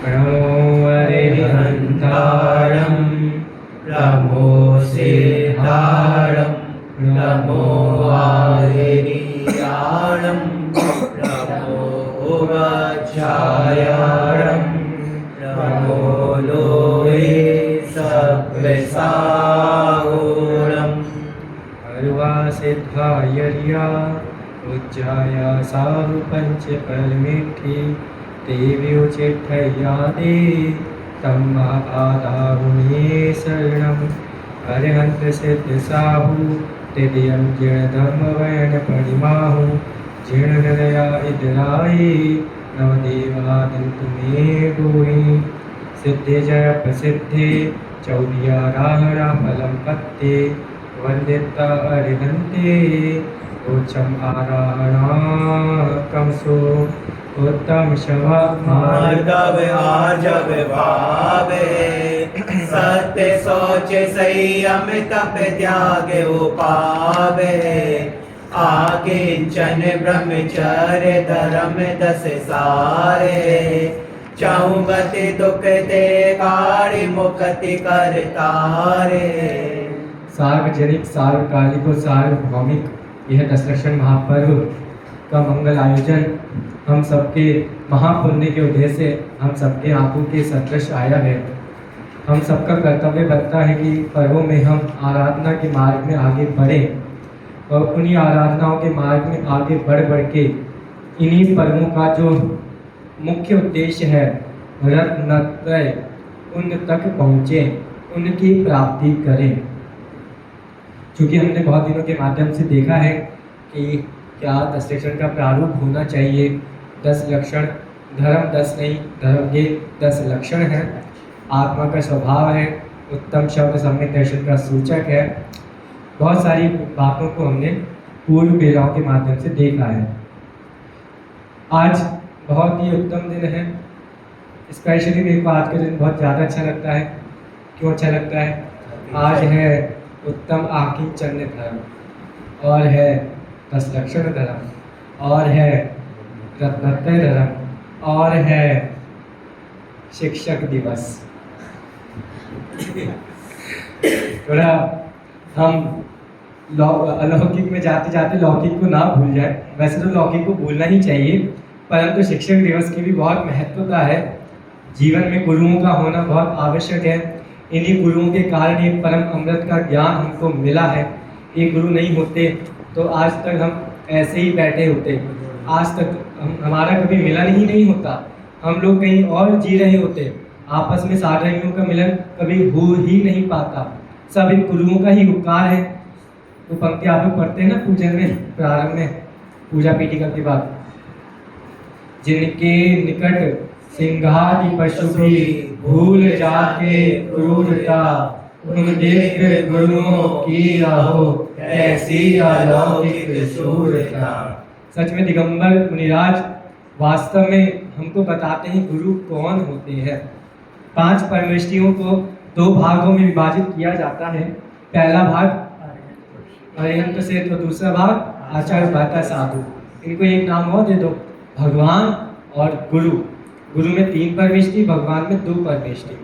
नमो अरिहन्तारं नमो सिद्धारं नमो आदिनीयाणं नमो वाचायाणं नमो लोये सव्यसागुणम् अर्वासिद्धायर्या उज्जाया साहु पंच परमेठी देवी उचिठयादे तम्मा आदाहुणे शरणं अरिहंत सिद्ध साहु तिदियं जीर्णधर्म वर्ण परिमाहु जीर्ण हृदया इदराये नवदेवादिन तुम्हें गोहि सिद्धि जय प्रसिद्धि चौदिया राहरा फलम पत्ते वंदिता अरिहंते उच्चम आराहणा कमसो उत्तम शवा मार्गव आजव भावे सत्य सोच संयम तप त्याग उपावे आकिंचन ब्रह्मचर्य धर्म दस सारे चौगति दुख ते कारि मुक्ति कर तारे। सार्वजनिक सार्वकालिक और सार्वभौमिक यह दशलक्षण महापर्व का मंगल आयोजन हम सबके महापुण्य के उदय से हम सबके आंखों के सदृश आया है। हम सबका कर्तव्य बनता है कि पर्वों में हम आराधना के मार्ग में आगे बढ़ें और उन्हीं आराधनाओं के मार्ग में आगे बढ़ के इन्हीं पर्वों का जो मुख्य उद्देश्य है रत्नत्रय उन तक पहुँचें, उनकी प्राप्ति करें। चूँकि हमने बहुत दिनों के माध्यम से देखा है कि क्या 10 लक्षण का प्रारूप होना चाहिए। 10 लक्षण धर्म 10 नहीं, धर्म के 10 लक्षण हैं। आत्मा का स्वभाव है, उत्तम शब्द सम्यक दर्शन का सूचक है। बहुत सारी बातों को हमने पूर्व बेलाओं के माध्यम से देखा है। आज बहुत ही उत्तम दिन है। स्पेशली मेरे को आज का दिन बहुत ज़्यादा अच्छा लगता है। क्यों अच्छा लगता है? आज है उत्तम आकिंचन धर्म और है 10 लक्षण धर्म और है रत्नत्रय धर्म और है शिक्षक दिवस। थोड़ा हम अलौकिक में जाते जाते लौकिक को ना भूल जाए। वैसे तो लौकिक को भूलना ही चाहिए, परंतु शिक्षक दिवस की भी बहुत महत्वता है। जीवन में गुरुओं का होना बहुत आवश्यक है। इन्हीं गुरुओं के कारण ये परम अमृत का ज्ञान हमको मिला है। ये गुरु नहीं होते तो आज तक हम ऐसे ही बैठे होते, आज तक हमारा कभी मिलन ही नहीं होता, हम लोग कहीं और जी रहे होते, आपस में साधर्मियों का मिलन कभी हो ही नहीं पाता। सब इन गुरुओं का ही उपकार है। वो पंक्ति आप लोग पढ़ते हैं ना पूजन में, प्रारंभ में पूजा पीठिका के बाद, जिनके निकट सिंहादि पशु भी भूल जाके क्रूरता, उन दिव्य गुरुओं की आहो ऐसी अलौकिक शूरता। सच में दिगंबर मुनिराज वास्तव में हमको बताते हैं गुरु कौन होते हैं। 5 परमेष्टियों को 2 भागों में विभाजित किया जाता है। पहला भाग अरिहंत से, तो दूसरा भाग आचार्य उपाध्याय साधु। इनको एक नाम और दे दो, भगवान और गुरु। गुरु में 3 परमेष्टि, भगवान में 2 परमेष्टि।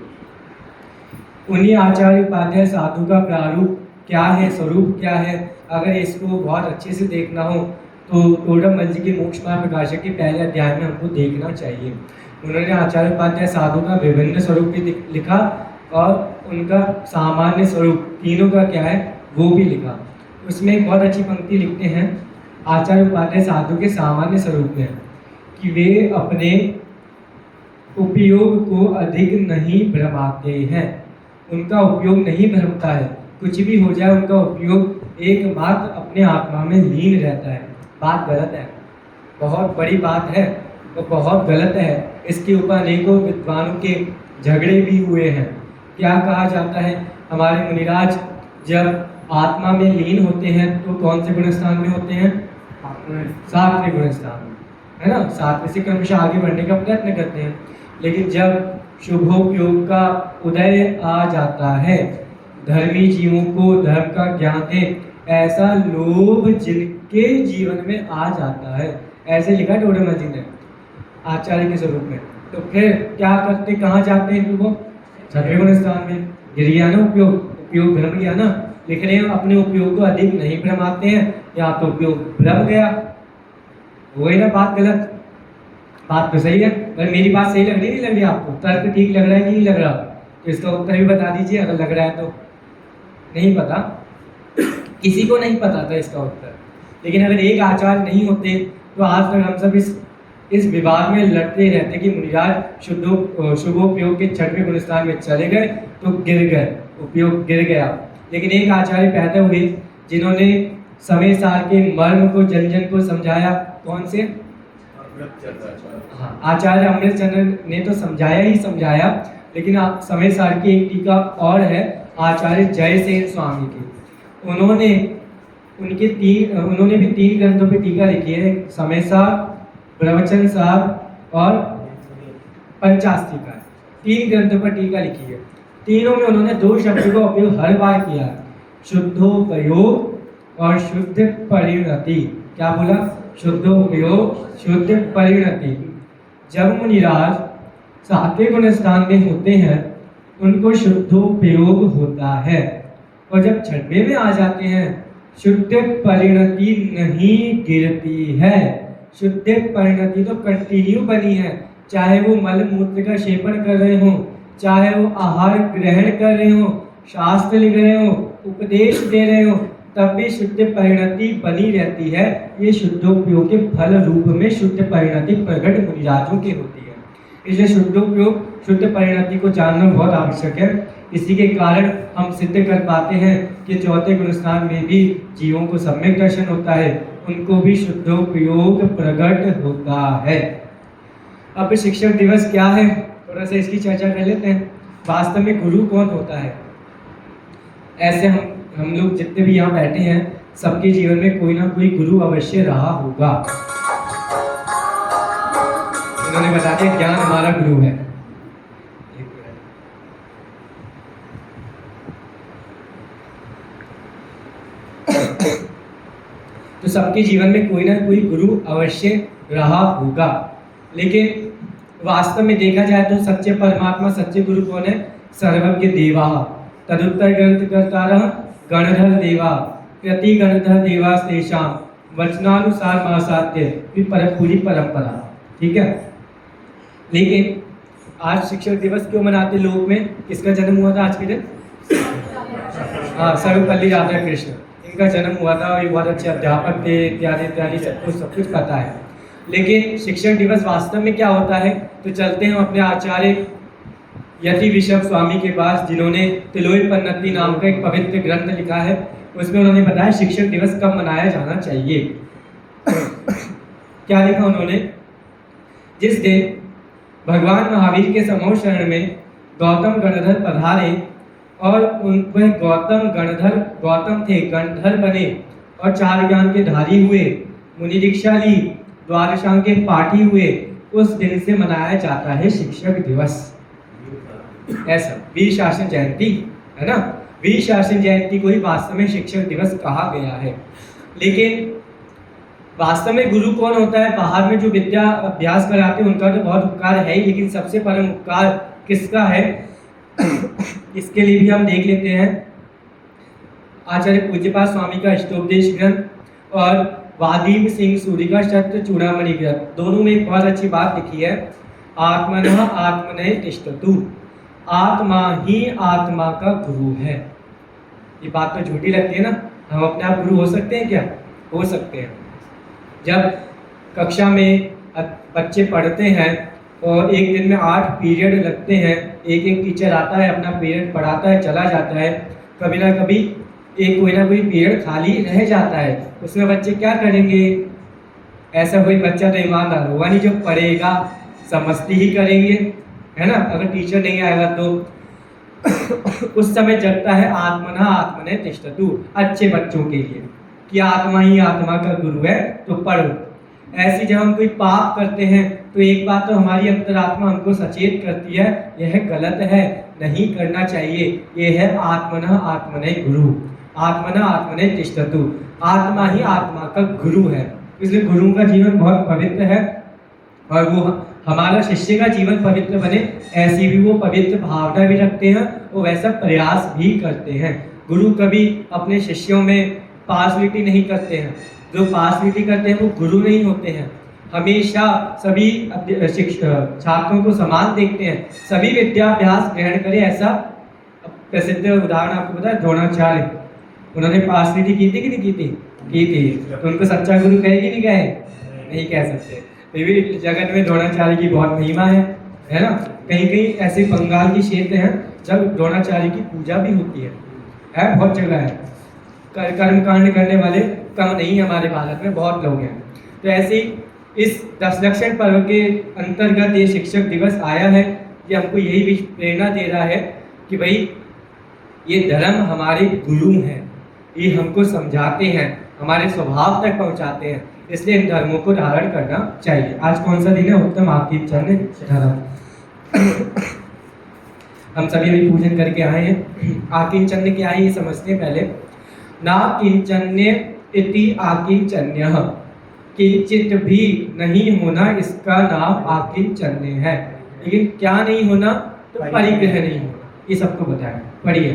उन्हीं आचार्य उपाध्याय साधु का प्रारूप क्या है, स्वरूप क्या है, अगर इसको बहुत अच्छे से देखना हो तो टोडरमल जी के मोक्ष मार्ग प्रकाशक के पहले अध्याय में हमको देखना चाहिए। उन्होंने आचार्य उपाध्याय साधु का विभिन्न स्वरूप भी लिखा और उनका सामान्य स्वरूप तीनों का क्या है वो भी लिखा। उसमें एक बहुत अच्छी पंक्ति लिखते हैं आचार्य उपाध्याय साधु के सामान्य स्वरूप में कि वे अपने उपयोग को अधिक नहीं भ्रमाते हैं। उनका उपयोग नहीं भ्रमता है, कुछ भी हो जाए उनका उपयोग एकमात्र अपने आत्मा में लीन रहता है। बात गलत है, बहुत बड़ी बात है और बहुत गलत है। इसके ऊपर अनेकों विद्वानों के झगड़े भी हुए हैं। क्या कहा जाता है, हमारे मुनिराज जब आत्मा में लीन होते हैं तो कौन से गुण स्थान में होते हैं? 7वें गुण स्थान में, है ना। 7वें से क्रमशः आगे बढ़ने का प्रयत्न करते हैं। लेकिन जब शुभोपयोग का उदय आ जाता है, धर्मी जीवों को धर्म का ज्ञान दे, ऐसा लोभ जिनके जीवन में आ जाता है, ऐसे लिखा टोडरमल जी ने आचार्य के स्वरूप में। तो फिर क्या करते, कहाँ जाते हैं वो? छठवें गुण स्थान में। गिर गया ना उपयोग, उपयोग भ्रम गया ना। लिख रहे हैं अपने उपयोग को अधिक नहीं भ्रमाते हैं, यहाँ तो उपयोग भ्रम गया। हो गई ना बात गलत? बात तो सही है, पर मेरी बात सही लग रही नहीं लग रही आपको? तर्क ठीक लग रहा है कि नहीं लग रहा? तो इसका उत्तर भी बता दीजिए अगर लग रहा है तो। नहीं पता, किसी को नहीं पता था इसका उत्तर। लेकिन अगर एक आचार्य नहीं होते तो आज तक हम सब इस विवाद में लड़ते रहते कि मुनिराज शुभोपयोग के छठवें गुण स्थान में चले गए तो गिर गए, उपयोग गिर गया। लेकिन एक आचार्य पैदा हुए जिन्होंने समय सार के मर्म को जन जन को समझाया। कौन से? हाँ, आचार्य अमृतचंद्र ने तो समझाया ही समझाया, लेकिन समय सार की एक टीका और है आचार्य जयसेन स्वामी की। उन्होंने भी 3 ग्रंथों पे टीका लिखी है, समय सार, प्रवचन सार और पंचास्ती का। 3 ग्रंथों पर टीका लिखी है। तीनों में उन्होंने 2 शब्द का उपयोग हर बार किया, शुद्धोपयोग और शुद्ध परिणति। क्या बोला? शुद्धोपयोग, शुद्ध परिणति। जब मुनिराज 7वें गुण स्थान में होते हैं उनको शुद्धोपयोग होता है, और जब 6वें में आ जाते हैं शुद्ध परिणति नहीं गिरती है। शुद्ध परिणति तो कंटिन्यू बनी है, चाहे वो मल मूत्र का सेवन कर रहे हो, चाहे वो आहार ग्रहण कर रहे हो, शास्त्र लिख रहे हो, उपदेश दे रहे हो, तब भी शुद्ध परिणति बनी रहती है। ये शुद्धोपयोग के फल रूप में शुद्ध परिणति प्रकट मुनिराजों की होती है। इसलिए शुद्धोपयोग, शुद्ध परिणति को जानना बहुत आवश्यक है। इसी के कारण हम सिद्ध कर पाते हैं कि 4थे गुण स्थान में भी जीवों को सम्यक दर्शन होता है, उनको भी शुद्धोपयोग प्रकट होता है। अब शिक्षक दिवस क्या है, थोड़ा सा इसकी चर्चा कर लेते हैं। वास्तव में गुरु कौन होता है? ऐसे हम लोग जितने भी यहाँ बैठे हैं सबके जीवन में कोई ना कोई गुरु अवश्य रहा होगा। उन्होंने बता दिया ज्ञान हमारा गुरु है। तो सबके जीवन में कोई ना कोई गुरु अवश्य रहा होगा। लेकिन वास्तव में देखा जाए तो सच्चे परमात्मा, सच्चे गुरु कौन है? सर्वज्ञ देवा तदुत्तर ग्रंथ कर्तारः गणधर देवा प्रति गणधर देवा तेषां वचनानुसार मासाद्य पूरी परंपरा। ठीक है। लेकिन आज शिक्षक दिवस क्यों मनाते लोग में? किसका जन्म हुआ था आज के दिन? हाँ, सर्वपल्ली राधाकृष्ण, इनका जन्म हुआ था। ये बहुत अच्छे अध्यापक थे, इत्यादि इत्यादि, सब कुछ पता है। लेकिन शिक्षक दिवस वास्तव में क्या होता है? तो चलते हैं अपने आचार्य यति विशव स्वामी के पास, जिन्होंने तिलोत्पन्नति नाम का एक पवित्र ग्रंथ लिखा है। उसमें उन्होंने बताया शिक्षक दिवस कब मनाया जाना चाहिए। क्या लिखा उन्होंने? जिस दिन भगवान महावीर के समूह शरण में गौतम गणधर पधारे और वह गौतम थे, गणधर बने और 4 ज्ञान के धारी हुए, मुनि दीक्षा ली, द्वादशांग के पाठी हुए, उस दिन से मनाया जाता है शिक्षक दिवस। ऐसा वीर शासन जयंती है ना, वीर शासन जयंती को ही वास्तव में शिक्षक दिवस कहा गया है। लेकिन वास्तव में गुरु कौन होता है? बाहर में जो विद्या अभ्यास कराते हैं उनका तो बहुत उपकार है ही, लेकिन सबसे परम उपकार किसका है? इसके लिए भी हम देख लेते हैं आचार्य पूज्यपाद स्वामी का अष्टोपदेश ग्रंथ और वादीप सिंह सूरी का शस्त्र चूड़ामणि ग्रंथ। दोनों में एक बहुत अच्छी बात लिखी है, आत्मनः आत्मने तिष्ठतु, आत्मा ही आत्मा का गुरु है। ये बात तो झूठी लगती है ना? हम अपने आप गुरु हो सकते हैं क्या? हो सकते हैं। जब कक्षा में बच्चे पढ़ते हैं और एक दिन में 8 पीरियड लगते हैं, एक टीचर आता है, अपना पीरियड पढ़ाता है, चला जाता है, कभी ना कभी कोई ना कोई पीरियड खाली रह जाता है, उसमें बच्चे क्या करेंगे? ऐसा कोई बच्चा तो ईमानदार होगा नहीं जो पढ़ेगा, समझती ही करेंगे, है ना? अगर टीचर नहीं आएगा तो उस समय जगता है आत्मना आत्मने तिष्ठतु, अच्छे बच्चों के लिए कि आत्मा ही आत्मा का गुरु है तो पढ़ो। ऐसी जब हम कोई पाप करते हैं तो एक बात तो हमारी अंतरात्मा हमको सचेत करती है, यह गलत है, नहीं करना चाहिए। यह है आत्मना आत्मने गुरु, आत्मना आत्मने तिष्ठतु, आत्मा ही आत्मा का गुरु है। इसलिए गुरु का जीवन बहुत पवित्र है और वो हमारा शिष्य का जीवन पवित्र बने, ऐसी भी वो पवित्र भावना भी रखते हैं और वैसा प्रयास भी करते हैं। गुरु कभी अपने शिष्यों में पार्शलिटी नहीं करते हैं। जो पार्शलिटी करते हैं वो गुरु नहीं होते हैं। हमेशा सभी छात्रों को समान देखते हैं, सभी विद्याभ्यास ग्रहण करें, ऐसा प्रसिद्ध उदाहरण आपको पता है द्रोणाचार्य, उन्होंने पार्शलिटी की थी कि नहीं की थी? की थी। तो उनको सच्चा गुरु कहे कि नहीं कहे? नहीं कह सकते। फिर भी जगत में द्रोणाचार्य की बहुत महिमा है ना। कहीं कहीं ऐसे बंगाल के क्षेत्र हैं जब द्रोणाचार्य की पूजा भी होती है बहुत जगह है। कर्म कांड करने वाले कम नहीं हमारे भारत में, बहुत लोग हैं। तो ऐसे ही इस दशलक्षण पर्व के अंतर्गत ये शिक्षक दिवस आया है। ये हमको यही भी प्रेरणा दे रहा है कि भाई ये धर्म हमारे गुरु हैं, ये हमको समझाते हैं, हमारे स्वभाव तक पहुंचाते हैं, इसलिए इन धर्मों को धारण करना चाहिए। आज कौन सा दिन है? उत्तम आकिंचन्य धर्म। हम सभी अभी पूजन करके आए हैं। आकिंचन्य क्या है ये समझते हैं पहले। ना किंचन्य इति आकिंचन्यः, किंचित भी नहीं होना, इसका नाम आकिंचन्य है। लेकिन क्या नहीं होना? तो परिग्रह नहीं होना, ये सबको बताया। पढ़िए।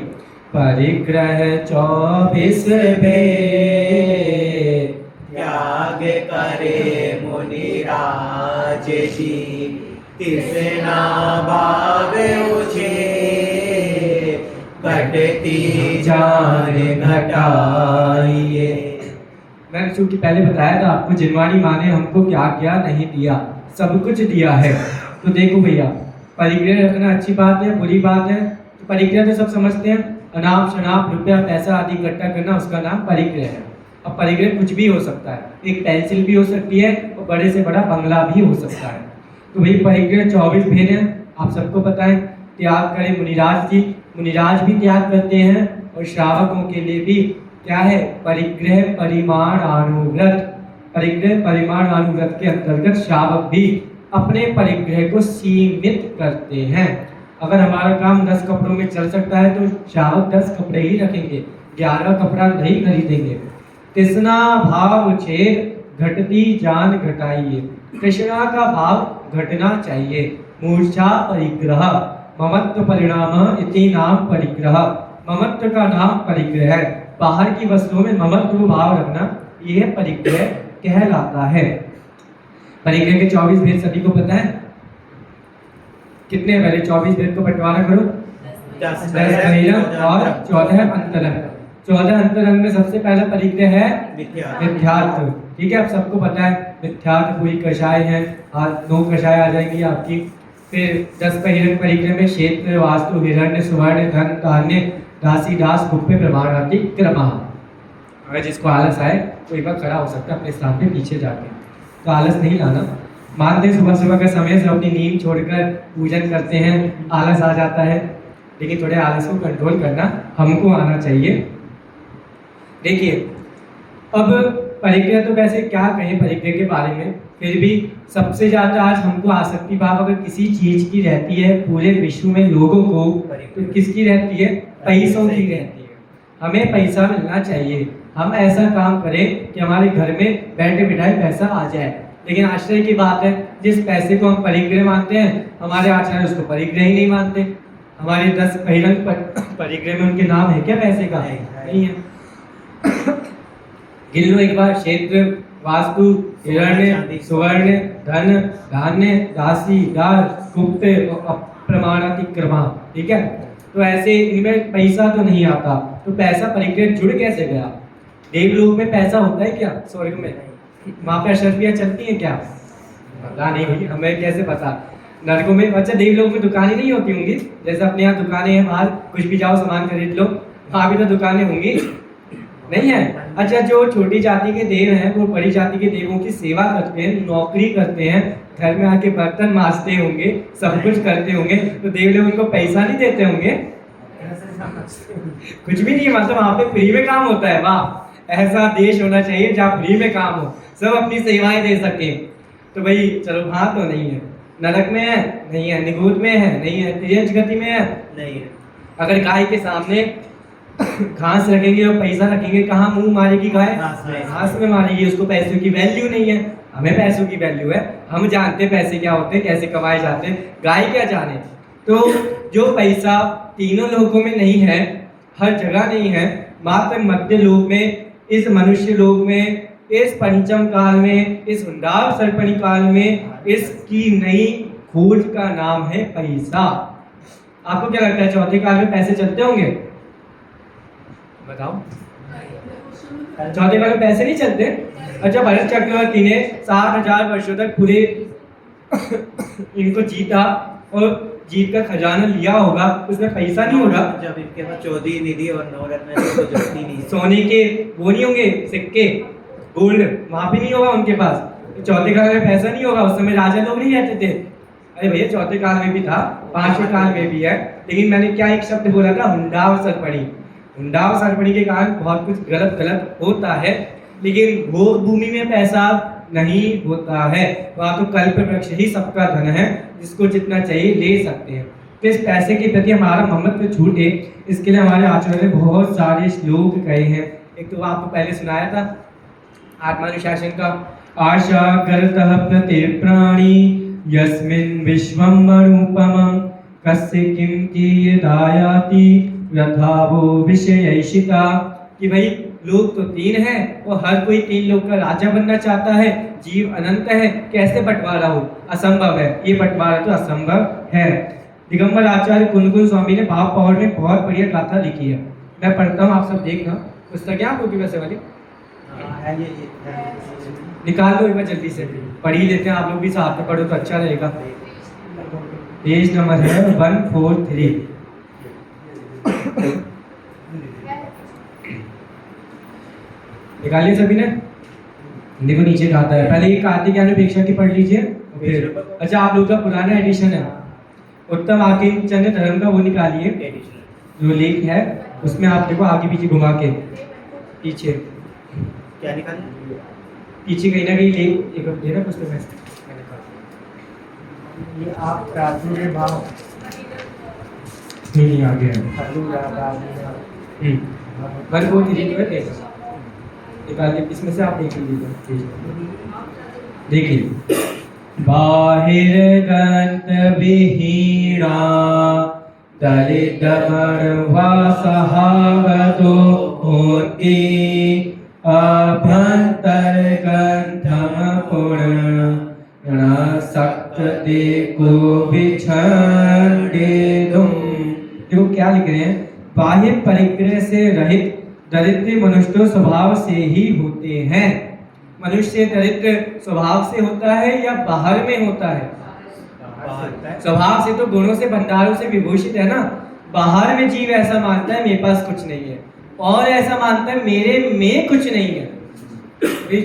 परिग्रह 24 भेद, त्याग करे मुनिराज जी, तृष्णा भाव उछे, घटती जान घटाइए। मैंने चूंकि पहले बताया था आपको, जिनवाणी माँ ने हमको क्या क्या नहीं दिया, सब कुछ दिया है। तो देखो भैया, परिग्रह रखना अच्छी बात है, बुरी बात है। तो परिग्रह तो सब समझते हैं, अनाप शनाप रुपया पैसा आदि इकट्ठा करना, उसका नाम परिग्रह है। अब परिग्रह कुछ भी हो सकता है, एक पेंसिल भी हो सकती है और बड़े से बड़ा बंगला भी हो सकता है। तो भाई परिग्रह 24 भेद हैं, आप सबको पता है। त्याग करें मुनिराज जी, मुनिराज भी त्याग करते हैं और श्रावकों के लिए भी क्या है? परिग्रह परिमाणानुव्रत। परिग्रह परिमाणानुव्रत के अंतर्गत श्रावक भी अपने परिग्रह को सीमित करते हैं। अगर हमारा काम 10 कपड़ों में चल सकता है तो श्रावक 10 कपड़े ही रखेंगे, 11 कपड़ा नहीं खरीदेंगे। तृष्णा भाव छेद, घटती जान घटाइए। तृष्णा का भाव घटना चाहिए। मूर्छा परिग्रह, ममत्व परिणाम इति नाम परिग्रह। ममत्व का नाम परिग्रह है। बाहर की वस्तुओं में ममत्व भाव रखना, यह परिग्रह कहलाता है। परिग्रह के 24 भेद सभी को पता है। कितने? पहले 24 भेद को बंटवारा करो। 10 बहिरंग और 14 अंतरंग। 14 अंतरंग में सबसे पहला परिग्रह है मिथ्यात्व। ठीक है, आप सबको पता है मिथ्यात्व पूरी कषाय है, 9 कषाय आ जाएंगी आपकी। फिर 10 बहिरंग परिग्रह में क्षेत्र, वास्तु, हिरण्य, सुवर्ण, धन, धान्य, दासी, दास, गुप्त, प्रमाणादि, क्रमः। अगर जिसको आलस आए तो एक बार खड़ा हो सकता है अपने स्थान पे पीछे जाके। तो आलस नहीं लाना। मानते सुबह सुबह का समय से अपनी नींद छोड़कर पूजन करते हैं, आलस आ जाता है, लेकिन थोड़े आलस को कंट्रोल करना हमको आना चाहिए। देखिए, अब परिग्रह तो वैसे क्या कहें परिग्रह के बारे में, फिर भी सबसे ज़्यादा आज हमको आसक्ति भाव अगर किसी चीज़ की रहती है पूरे विश्व में लोगों को, तो किसकी रहती है? पैसों की रहती है। हमें पैसा मिलना चाहिए, हम ऐसा काम करें कि हमारे घर में बैठे बिठाए पैसा आ जाए। लेकिन आश्चर्य की बात है, जिस पैसे को हम परिग्रह मानते हैं, हमारे आचार्य उसको परिग्रह ही नहीं मानते। हमारे 10 बहिरंग परिग्रह में उनके नाम है क्या पैसे का? नहीं है। गिन लो एक बार। क्षेत्र, वास्तु, हिरण्य, सुवर्ण, धन, धान्य, दासी, दास, गुप्त, प्रमाणातिक्रमा। ठीक है, तो ऐसे इनमें पैसा तो नहीं आता। तो पैसा परिग्रह जुड़ कैसे गया? देवलोक में पैसा होता है क्या? स्वर्ग में वहाँ पे अशर्फियाँ चलती हैं क्या? पता नहीं भाई, हमें कैसे पता? नरकों में, अच्छा देवलोक में दुकानें नहीं होती होंगी, जैसे अपने यहाँ दुकानें हैं, बाहर कुछ भी जाओ सामान खरीद लो, वहाँ भी तो दुकानें होंगी, नहीं है? अच्छा, जो छोटी जाति के देव हैं वो बड़ी जाति के देवों की सेवा करते हैं, नौकरी करते हैं, घर में आके बर्तन मांजते होंगे, सब कुछ करते होंगे, तो देव लोग उनको पैसा नहीं देते होंगे? कुछ भी नहीं, मतलब वहाँ पे फ्री में काम होता है। वाह, ऐसा देश होना चाहिए जहाँ फ्री में काम हो, सब अपनी सेवाएं दे सके। तो भाई चलो, वहाँ तो नहीं है। नरक में है? नहीं है। निगूत में है? नहीं है। तिर्यंच गति में है? नहीं है। अगर गाय के सामने घास रखेंगे और पैसा रखेंगे, कहाँ मुंह मारेगी गाय? घास में मारेगी, उसको पैसों की वैल्यू नहीं है। हमें पैसों की वैल्यू है, हम जानते हैं पैसे क्या होते हैं, कैसे कमाए जाते हैं, गाय क्या जाने। तो जो पैसा तीनों लोकों में नहीं है, हर जगह नहीं है, मात्र मध्य लोक में, इस मनुष्य लोक में, इस पंचम काल में, इस हुंडाव सर्पणी काल में, इसकी नई खोज का नाम है पैसा। आपको क्या लगता है चौथे काल में पैसे चलते होंगे? बताओ। चौथे काल में पैसे नहीं चलते। अच्छा, भरत चक्रवर्ती ने 60,000 वर्षों तक पूरे इनको जीता और जीत का खजाना लिया होगा, उसमें पैसा नहीं होगा। जब इनके पास 14 निधि और 9 रत्न तो जरूरत ही नहीं। सोने के वो नहीं होंगे सिक्के, गोल्ड वहां भी नहीं होगा उनके पास। तो चौथे काल में पैसा नहीं होगा, उस समय राजा लोग नहीं रहते थे। अरे भैया चौथे काल में भी था, पांचवें काल में भी है, लेकिन मैंने क्या एक शब्द बोला था, हुंडाव सर्पणी। हुंडाव सर्पणी के कारण बहुत कुछ गलत गलत होता है, लेकिन भोग भूमि में पैसा नहीं होता है। वहाँ तो कल्प वृक्ष ही सबका धन है, जिसको जितना चाहिए ले सकते हैं। तो इस पैसे के प्रति हमारा महत्व छूटे, इसके लिए हमारे आचार्य ने बहुत सारे श्लोक कहे हैं। एक तो आपको पहले सुनाया था आत्मानुशासन का, आशा करतः प्रति प्राणी यस्मिन् विश्वम् अनुपमं कस्य किं कीयदायाति यथा वो विषयैषिता। कि भाई लोग तो तीन हैं और हर कोई तीन लोग का राजा बनना चाहता है, जीव अनंत है, कैसे बंटवारा हो? असंभव है, ये बंटवारा तो असंभव है। दिगंबर आचार्य कुंदकुल स्वामी ने भाव पौड़ में बहुत बढ़िया गाथा लिखी है, मैं पढ़ता हूँ, आप सब देखना। पुस्तक क्या आपको वैसे वाली निकाल दो एक बार जल्दी से, पढ़ ही लेते हैं, आप लोग भी साथ में पढ़ो तो अच्छा रहेगा। पेज नंबर है 143। निकालिए सभी ने, देखो नीचे गाता है। पहले ये कार्तिक अनुपेक्षा की पढ़ लीजिए फिर। अच्छा, आप लोग का पुराना एडिशन है, उत्तम आकिन चंद्र धर्म का वो निकालिए जो लेख है, उसमें आप देखो आगे पीछे घुमा के, पीछे क्या निकालें? पीछे कहीं ना कहीं लेख एक देना पुस्तक में। ये आप प्रादुर्भाव नहीं आ गया वन को निकालिए, इसमें से आप देख लीजिए। देखिए, बाहिर गंत विहीणा दलित मणवा सहावतो होती अभ्यंतर गंधम पूर्ण सक्त देखो विछंडेदुम। देखो क्या लिख रहे हैं, बाह्य परिग्रह से रहित दरिद्र मनुष्य स्वभाव से ही होते हैं। मनुष्य दरिद्र स्वभाव से होता है या बाहर में होता है? स्वभाव से तो गुणों से भंडारों से विभूषित है ना। बाहर में जीव ऐसा मानता है मेरे पास कुछ नहीं है, और ऐसा मानता है मेरे में कुछ नहीं है।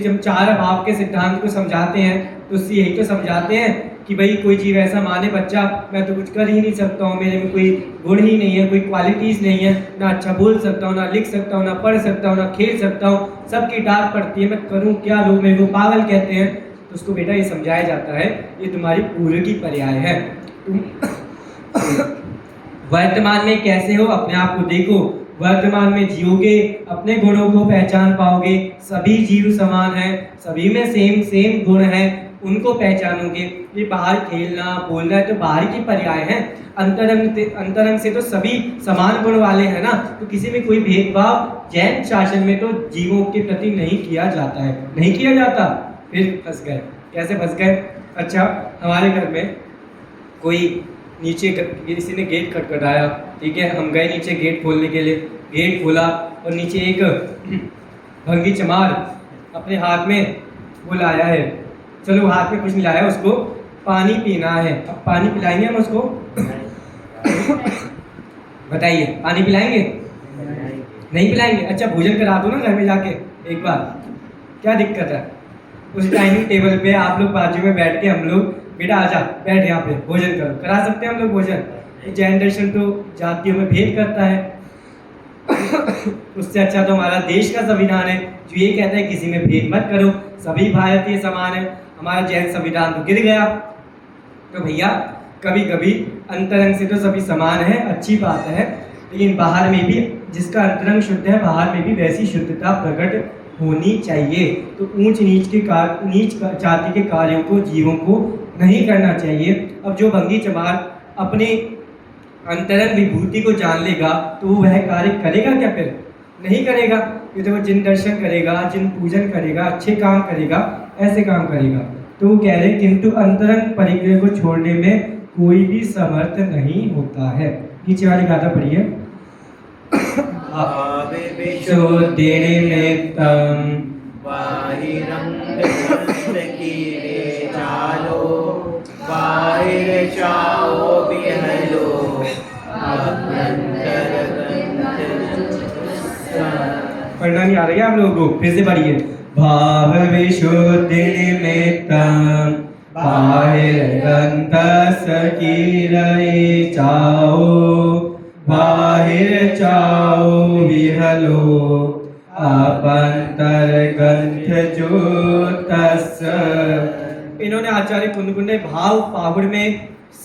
जब चार अभाव के सिद्धांत को समझाते हैं तो उससे यही तो समझाते हैं कि भाई कोई जीव ऐसा माने, बच्चा मैं तो कुछ कर ही नहीं सकता हूँ, मेरे में कोई गुण ही नहीं है, कोई क्वालिटीज़ नहीं है, ना अच्छा बोल सकता हूँ, ना लिख सकता हूँ, ना पढ़ सकता हूँ, ना खेल सकता हूँ, सबकी डांट पड़ती है, मैं करूँ क्या, लोग मेरे को पागल कहते हैं। तो उसको बेटा ये समझाया जाता है ये तुम्हारी पूर्व की पर्याय है। तुम वर्तमान में कैसे हो अपने आप को देखो, वर्तमान में जियोगे, अपने गुणों को पहचान पाओगे। सभी जीव समान हैं, सभी में सेम सेम गुण हैं, उनको पहचानोगे। ये बाहर खेलना बोलना है तो बाहर की पर्याय है, अंतरंग से तो सभी समान गुण वाले हैं ना। तो किसी में कोई भेदभाव जैन शासन में तो जीवों के प्रति नहीं किया जाता है, नहीं किया जाता। फिर फंस गए, कैसे फंस गए? अच्छा, हमारे घर में कोई नीचे किसी ने गेट खटखटाया, ठीक है, हम गए नीचे गेट खोलने के लिए, गेट खोला और नीचे एक भंगी चमार अपने हाथ में वो लाया है, चलो हाथ में कुछ नहीं लाया, उसको पानी पीना है। अब पानी पिलाएंगे हम उसको? बताइए, पानी पिलाएंगे? नहीं पिलाएंगे। अच्छा, भोजन करा दो ना घर में जाके एक बार, क्या दिक्कत है? उस डाइनिंग टेबल पे आप लोग बाजू में बैठ के हम लोग, बेटा आजा बैठ यहाँ पे भोजन करो, करा सकते हैं हम लोग भोजन। जैन दर्शन तो जातियों में भेद करता है। उससे अच्छा तो हमारा देश का संविधान है जो ये कहता है किसी में भेद मत करो, सभी भारतीय समान है। हमारा जैन संविधान तो गिर गया। तो भैया कभी कभी अंतरंग से तो सभी समान है, अच्छी बात है, लेकिन बाहर में भी जिसका अंतरंग शुद्ध है, बाहर में भी वैसी शुद्धता प्रकट होनी चाहिए। तो ऊंच नीच जाति के कार्यों को जीवों को नहीं करना चाहिए। अब जो भंगी चमार अपने अंतरंग विभूति को जान लेगा तो वो वह कार्य करेगा क्या? फिर नहीं करेगा। ये तो वो जिन दर्शन करेगा, जिन पूजन करेगा, अच्छे काम करेगा, ऐसे काम करेगा। तो वो कह रहे किंतु अंतरंग परिग्रह को छोड़ने में कोई भी समर्थ नहीं होता है। नीचे वाली गाथा पढ़िए। भावे विशुद्धि निमित्तं बाहिरंग कीरे चालो बाहिर चाओ बिहलो अभ्यंतर पढ़ना नहीं आ रही है आप लोगों को? फिर से पढ़िए। भाव विशुद्धि निमित्तं बाहिरंतस कीरे चाओ बाहिर चाओ विहलो अभ्यंतर ग्रंथ ज्योतस्। इन्होंने आचार्य कुंद ने भाव पाहुड़ में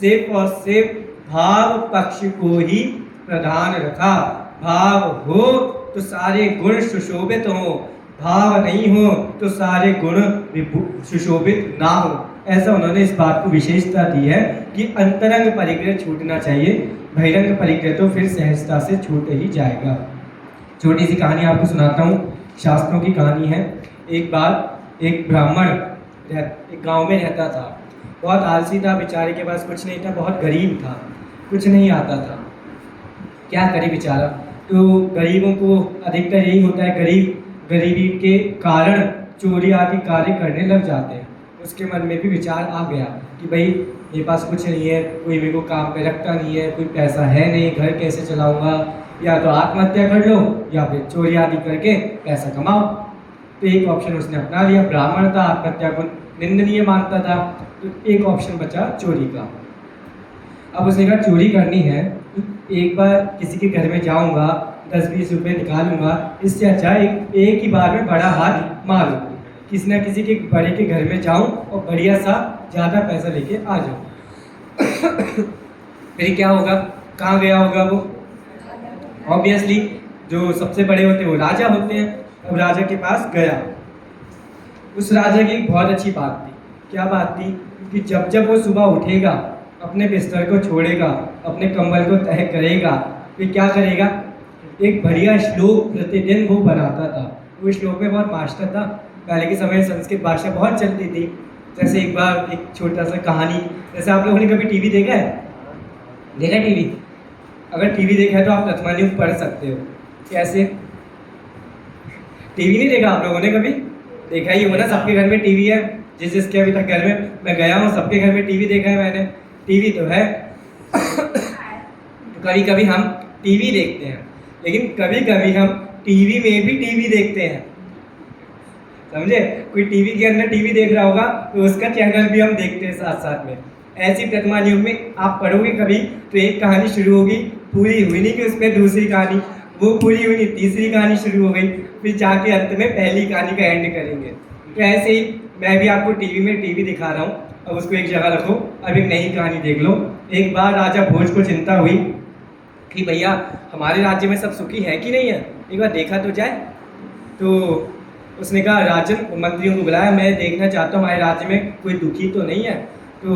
सिर्फ और सिर्फ भाव पक्ष को ही प्रधान रखा। भाव हो तो सारे गुण सुशोभित हो, भाव नहीं हो तो सारे गुण सुशोभित ना हो। ऐसा उन्होंने इस बात को विशेषता दी है कि अंतरंग परिग्रह छूटना चाहिए, बहिरंग परिग्रह तो फिर सहजता से छूट ही जाएगा। छोटी सी कहानी आपको सुनाता हूँ, शास्त्रों की कहानी है। एक बार एक ब्राह्मण एक गांव में रहता था। बहुत आलसी था, बेचारे के पास कुछ नहीं था, बहुत गरीब था, कुछ नहीं आता था। क्या करे बेचारा? तो गरीबों को अधिकतर यही होता है, गरीबी के कारण चोरी आदि कार्य करने लग जाते हैं। उसके मन में भी विचार आ गया कि भाई मेरे पास कुछ नहीं है, कोई मेरे को काम पे रखता नहीं है, कोई पैसा है नहीं, घर कैसे चलाऊंगा, या तो आत्महत्या कर लो या फिर चोरी आदि करके पैसा कमाओ। तो एक ऑप्शन उसने अपना लिया। ब्राह्मण था, आत्महत्या को निंदनीय मानता था, तो एक ऑप्शन बचा चोरी का। अब उसने कहा चोरी करनी है तो एक बार किसी के घर में जाऊंगा, 10-20 रुपये निकालूंगा, इससे अच्छा एक ही बार में बड़ा हाथ मारूं, किसी ना किसी के बड़े के घर में जाऊं और बढ़िया सा ज़्यादा पैसा लेके आ जाऊं। फिर क्या होगा? कहाँ गया होगा वो? ऑब्वियसली जो सबसे बड़े होते हैं वो राजा होते हैं। अब राजा के पास गया। उस राजा की एक बहुत अच्छी बात थी। क्या बात थी? कि जब जब वो सुबह उठेगा, अपने बिस्तर को छोड़ेगा, अपने कंबल को तह करेगा, फिर क्या करेगा? एक बढ़िया श्लोक प्रतिदिन वो बनाता था। वो श्लोक में बहुत मास्टर था। पहले के समय संस्कृत भाषा बहुत चलती थी। जैसे एक बार एक छोटा सा कहानी, जैसे आप लोगों ने कभी टीवी देखा है? देखा टीवी? अगर टीवी देखा है तो आप तत्मान्युक्त पढ़ सकते हो। कैसे? टीवी नहीं देखा आप लोगों ने कभी? देखा ही हो ना, सबके घर में टीवी है। जिसके अभी तक घर में मैं गया हूँ सबके घर में टीवी देखा है मैंने। टीवी तो है। तो कभी कभी हम टीवी देखते हैं, लेकिन कभी कभी हम टीवी में भी टीवी देखते हैं। समझे? कोई टीवी के अंदर टीवी देख रहा होगा तो उसका चैनल भी हम देखते हैं साथ साथ में। ऐसी वर्तमान युग में आप पढ़ोगे कभी तो एक कहानी शुरू होगी, पूरी हुई नहीं कि उसमें दूसरी कहानी, वो पूरी हुई नहीं, तीसरी कहानी शुरू हो गई, फिर जाके अंत में पहली कहानी का एंड करेंगे। तो ऐसे ही मैं भी आपको टीवी में टीवी दिखा रहा हूँ। अब उसको एक जगह रखो, अब एक नई कहानी देख लो। एक बार राजा भोज को चिंता हुई कि भैया हमारे राज्य में सब सुखी है कि नहीं है, एक बार देखा तो जाए। तो उसने कहा राजन, मंत्रियों को बुलाया, मैं देखना चाहता हूँ हमारे राज्य में कोई दुखी तो नहीं है। तो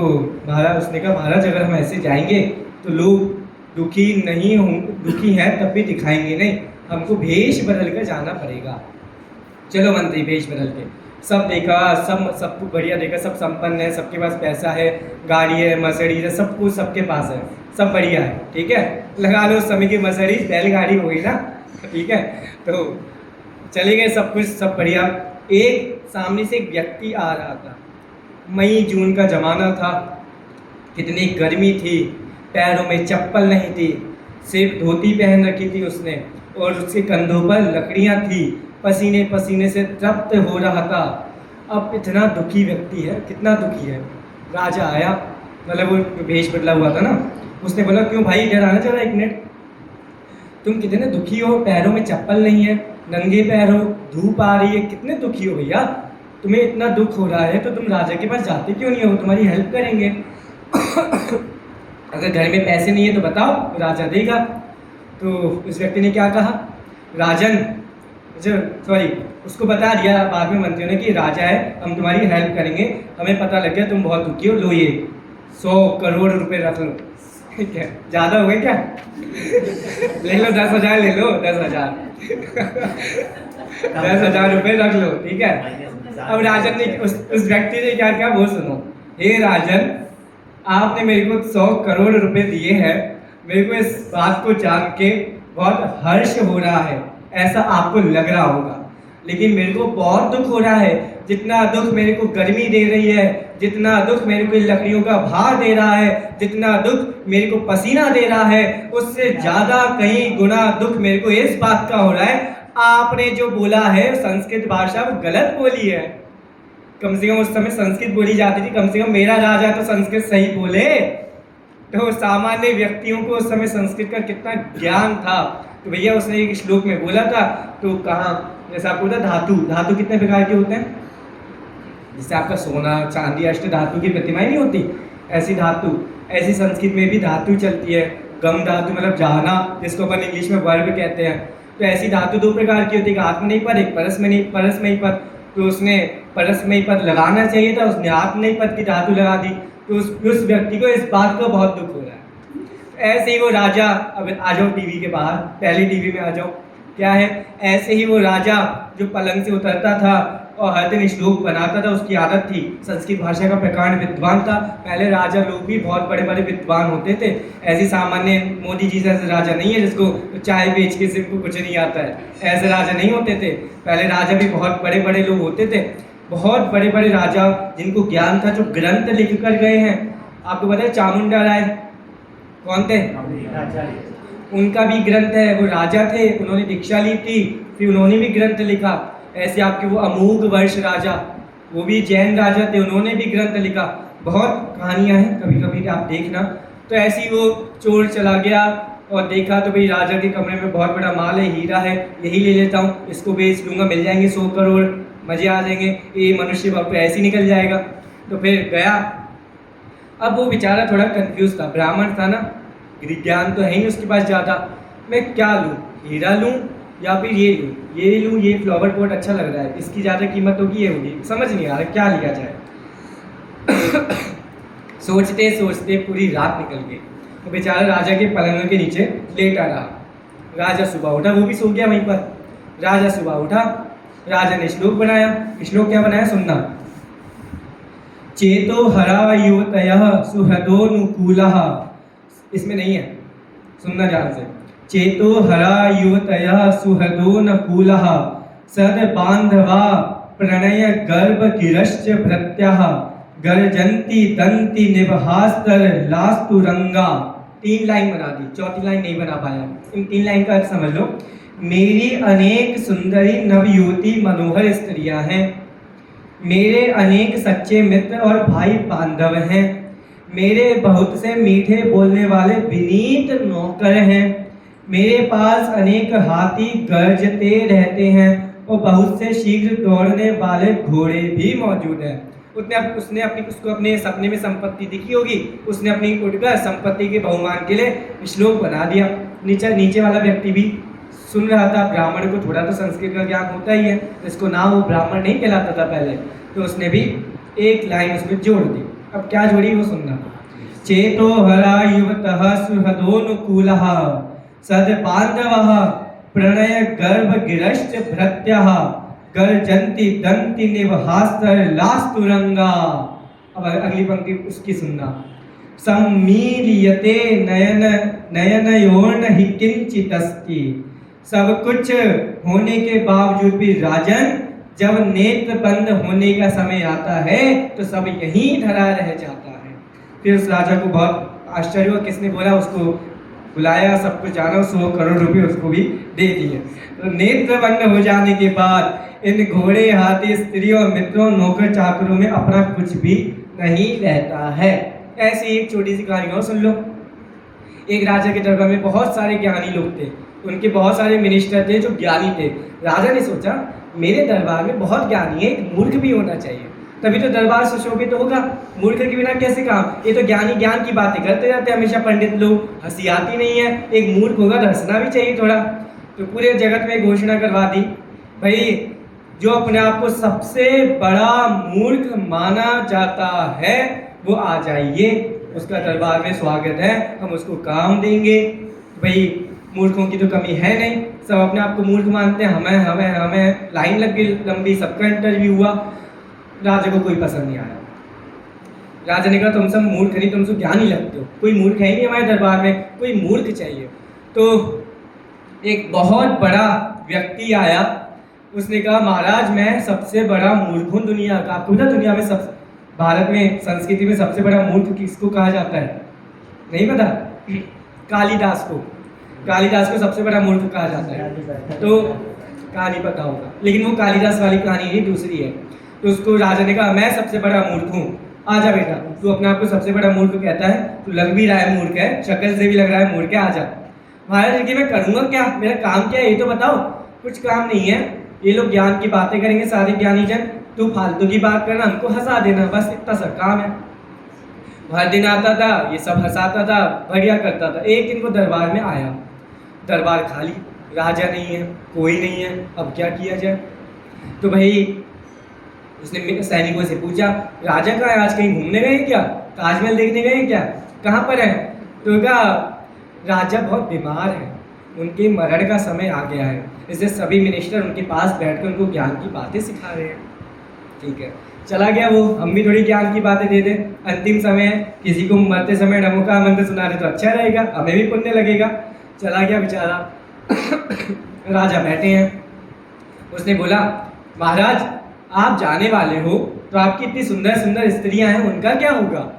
महाराज, उसने कहा महाराज अगर हम ऐसे जाएंगे तो लोग दुखी नहीं हों, दुखी हैं तब भी दिखाएंगे नहीं, हमको भेष बदल कर जाना पड़ेगा। चलो मंत्री भेष बदल के। सब देखा, सब कुछ बढ़िया देखा, सब संपन्न है, सबके पास पैसा है, गाड़ी है, मर्सिडीज है, सब कुछ सबके पास है, सब बढ़िया है। ठीक है, लगा लो उस समय की मर्सिडीज बैलगाड़ी हो गई ना। ठीक है, तो चले गए, सब कुछ सब बढ़िया। एक सामने से एक व्यक्ति आ रहा था। मई जून का ज़माना था, कितनी गर्मी थी, पैरों में चप्पल नहीं थी, सिर्फ धोती पहन रखी थी उसने, और उसके कंधों पर लकड़ियाँ थी, पसीने पसीने से तृप्त हो रहा था। अब इतना दुखी व्यक्ति है, कितना दुखी है। राजा आया, मतलब वो भेष बदला हुआ था ना, उसने बोला क्यों भाई इधर आना जरा एक मिनट, तुम कितने दुखी हो, पैरों में चप्पल नहीं है, नंगे पैर हो, धूप आ रही है, कितने दुखी हो भैया, तुम्हें इतना दुख हो रहा है तो तुम राजा के पास जाते क्यों नहीं हो, तुम्हारी हेल्प करेंगे। अगर घर में पैसे नहीं है तो बताओ, राजा देगा। तो उस व्यक्ति ने क्या कहा, राजन, अच्छा सॉरी, उसको बता दिया बाद में मंत्रियों ने कि राजा है, हम तुम्हारी हेल्प करेंगे, हमें पता लग गया तुम बहुत दुखी हो, लो ये 100 करोड़ रुपए रख लो। क्या ज़्यादा हो गए क्या? ले लो 10,000 ले लो, 10,000 10,000 रुपये रख लो, ठीक है। अब राजन ने उस व्यक्ति ने क्या किया वो सुनो। हे राजन, आपने मेरे को 100 करोड़ रुपए दिए हैं, मेरे को इस बात को जान के बहुत हर्ष हो रहा है, ऐसा आपको लग रहा होगा, लेकिन मेरे को बहुत दुख हो रहा है। जितना दुख मेरे को गर्मी दे रही है, जितना दुख मेरे को लकड़ियों का भार दे रहा है, जितना दुख मेरे को पसीना दे रहा है, उससे ज़्यादा कई गुना दुख मेरे को इस बात का हो रहा है, आपने जो बोला है संस्कृत भाषा वो गलत बोली है। कम से कम उस समय संस्कृत बोली जाती थी, कम से कम मेरा राजा तो संस्कृत सही बोले। तो सामान्य व्यक्तियों को उस समय संस्कृत का कितना ज्ञान था। तो भैया उसने एक श्लोक में बोला था, तो कहाँ जैसे आपको पता धातु, धातु कितने प्रकार के होते हैं, जैसे आपका सोना चांदी अष्ट धातु की प्रतिमाएं नहीं होती, ऐसी धातु, ऐसी संस्कृत में भी धातु चलती है। गम धातु मतलब जाना, जिसको अपन इंग्लिश में वर्ब कहते हैं। तो ऐसी धातु 2 प्रकार की होती है, एक आत्मनेपद पद, एक परस्मयी पद। तो उसने परस्मयी पद लगाना चाहिए था, उसने आत्मनेपद पद की धातु लगा दी। तो उस व्यक्ति को इस बात का बहुत दुख हो रहा है। ऐसे ही वो राजा, अब आ जाओ टीवी के बाहर, पहली टीवी में आ जाओ, क्या है, ऐसे ही वो राजा जो पलंग से उतरता था और हर दिन श्लोक बनाता था, उसकी आदत थी, संस्कृत भाषा का प्रकांड विद्वान था। पहले राजा लोग भी बहुत बड़े बड़े विद्वान होते थे, ऐसी सामान्य मोदी जी जैसे राजा नहीं है जिसको चाय बेच के सिर्फ कुछ नहीं आता है, ऐसे राजा नहीं होते थे। पहले राजा भी बहुत बड़े बड़े लोग होते थे, बहुत बड़े बड़े राजा जिनको ज्ञान था, जो ग्रंथ लिख कर गए हैं। आपको पता है चामुंडा राय कौन थे? उनका भी ग्रंथ है, वो राजा थे, उन्होंने दीक्षा ली थी, फिर उन्होंने भी ग्रंथ लिखा। ऐसे आपके वो अमोघ वर्ष राजा, वो भी जैन राजा थे, उन्होंने भी ग्रंथ लिखा। बहुत कहानियाँ हैं, कभी कभी आप देखना। तो ऐसे ही वो चोर चला गया और देखा तो भाई राजा के कमरे में बहुत बड़ा माल है, हीरा है, यही ले लेता हूँ, इसको बेच लूँगा, मिल जाएंगे 100 करोड़, मज़े आ जाएंगे, ये मनुष्य बाप ऐसे ही निकल जाएगा। तो फिर गया। अब वो बेचारा थोड़ा कंफ्यूज था, ब्राह्मण था ना, ज्ञान तो है ही उसके पास ज़्यादा। मैं क्या लूँ, हीरा लूँ या फिर ये लूँ, ये फ्लावर पॉट अच्छा लग रहा है, इसकी ज़्यादा कीमत होगी, ये होगी, समझ नहीं आ रहा क्या लिया जाए। सोचते सोचते पूरी रात निकल गई। वो बेचारा राजा के पलंग के नीचे लेटा रहा। राजा सुबह उठा, वो भी सो गया वहीं पर। राजा सुबह उठा, राजा ने श्लोक बनाया। श्लोक क्या बनाया सुनना। चेतो हरा युवतयः सुहृदोनुकूलः, इसमें नहीं है, सुनना ध्यान से। चेतो हरा युवतयः सुहृदोनुकूलः सद बांधवा प्रणय गर्भ गिरश्च भृत्यः गर्जन्ति दंति निबहास्तर लास्तु रंगा। 3 लाइन बना दी, 4थी लाइन नहीं बना पाया। इन 3 लाइन का अर्थ समझ लो। मेरी अनेक सुंदरी नवयुवती मनोहर स्त्रियां हैं, मेरे अनेक सच्चे मित्र और भाई बांधव हैं, मेरे बहुत से मीठे बोलने वाले विनीत नौकर हैं, मेरे पास अनेक हाथी गरजते रहते हैं और बहुत से शीघ्र दौड़ने वाले घोड़े भी मौजूद हैं। उसने अपने सपने में संपत्ति दिखी होगी, उसने अपनी उठकर संपत्ति के बहुमान के लिए श्लोक बना दिया। नीचे वाला व्यक्ति भी सुन रहा था। ब्राह्मण को थोड़ा तो संस्कृत का ज्ञान होता ही है, इसको नाम वो ब्राह्मण नहीं कहलाता था पहले, तो उसने भी एक लाइन उसमें जोड़ दी। अब क्या जोड़ी वो सुनना। चेतो हरा युवतः सुहृदोनुकूलः सद बांधवः प्रणय गर्भ गिरश्च भृत्यः गर्जन्ति दंति निबहास्तर लास्तु रंगा। अब अगली पंक्ति उसकी सुनना। सम्मील्यते नयन नयनयोर्न हि किंचिदस्ति। सब कुछ होने के बावजूद भी राजन, जब नेत्र बंद होने का समय आता है तो सब यहीं धरा रह जाता है। फिर उस राजा को बहुत आश्चर्य हुआ, किसने बोला, उसको बुलाया, सब कुछ जाना, 100 करोड़ रुपए उसको भी दे दिए। तो नेत्र बंद हो जाने के बाद इन घोड़े हाथी स्त्रियों और मित्रों नौकर चाकरों में अपना कुछ भी नहीं रहता है। ऐसी एक छोटी सी कहानी और सुन लो। एक राजा के दरबार में बहुत सारे ज्ञानी लोग थे, उनके बहुत सारे मिनिस्टर थे जो ज्ञानी थे। राजा ने सोचा मेरे दरबार में बहुत ज्ञानी है, एक मूर्ख भी होना चाहिए, तभी तो दरबार सुशोभित होगा। मूर्ख के बिना कैसे काम, ये तो ज्ञानी ज्ञान की बातें करते रहते हैं हमेशा पंडित लोग, हंसी आती नहीं है, एक मूर्ख होगा तो हंसना भी चाहिए थोड़ा। तो पूरे जगत में घोषणा करवा दी भाई जो अपने आप को सबसे बड़ा मूर्ख माना जाता है वो आ जाइए, उसका दरबार में स्वागत है, हम उसको काम देंगे। भाई मूर्खों की तो कमी है नहीं, सब अपने आप को मूर्ख मानते हैं, हमें लाइन लग गई लंबी, सबका इंटरव्यू हुआ, राजा को कोई पसंद नहीं आया। राजा ने कहा तुम सब मूर्ख नहीं, तुम सब ज्ञानी लगते हो, कोई मूर्ख है ही नहीं हमारे दरबार में, कोई मूर्ख चाहिए। तो एक बहुत बड़ा व्यक्ति आया, उसने कहा महाराज मैं सबसे बड़ा मूर्ख हूँ दुनिया का। आपको पता दुनिया में सब भारत में संस्कृति में सबसे बड़ा मूर्ख किसको कहा जाता है? नहीं पता? कालिदास को, कालिदास को सबसे बड़ा मूर्ख कहा जाता है। तो कहानी पता होगा, लेकिन वो कालिदास वाली कहानी नहीं, दूसरी है। तो उसको राजा ने कहा मैं सबसे बड़ा मूर्ख हूँ, आजा बेटा, तू अपने आप को सबसे बड़ा मूर्ख कहता है, तू लग भी रहा है मूर्ख है, शक्ल से भी लग रहा है मूर्ख है, आजा। महाराज जी मैं करूँगा क्या, मेरा काम क्या है ये तो बताओ। कुछ काम नहीं है, ये लोग ज्ञान की बातें करेंगे सारे ज्ञानी जन, तू फालतू की बात करना, हमको हंसा देना, बस इतना सा काम है। हर दिन आता था, ये सब हंसाता था, बढ़िया करता था। एक दिन वो दरबार में आया, दरबार खाली, राजा नहीं है, कोई नहीं है, अब क्या किया जाए। तो भाई उसने सैनिकों से पूछा राजा कहाँ है, आज कहीं घूमने गए क्या, ताजमहल देखने गए क्या, कहाँ पर है? तो कहा राजा बहुत बीमार है, उनके मरण का समय आ गया है, इसलिए सभी मिनिस्टर उनके पास बैठकर उनको ज्ञान की बातें सिखा रहे हैं। ठीक है, चला गया वो, हम भी थोड़ी ज्ञान की बातें दे दें, अंतिम समय है, किसी को मरते समय नमो का मंत्र सुना रहे तो अच्छा रहेगा, हमें भी पुण्य लगेगा। चला गया बेचारा। राजा बैठे हैं, उसने बोला महाराज आप जाने वाले हो तो आपकी इतनी सुंदर सुंदर स्त्रियां हैं, उनका क्या होगा?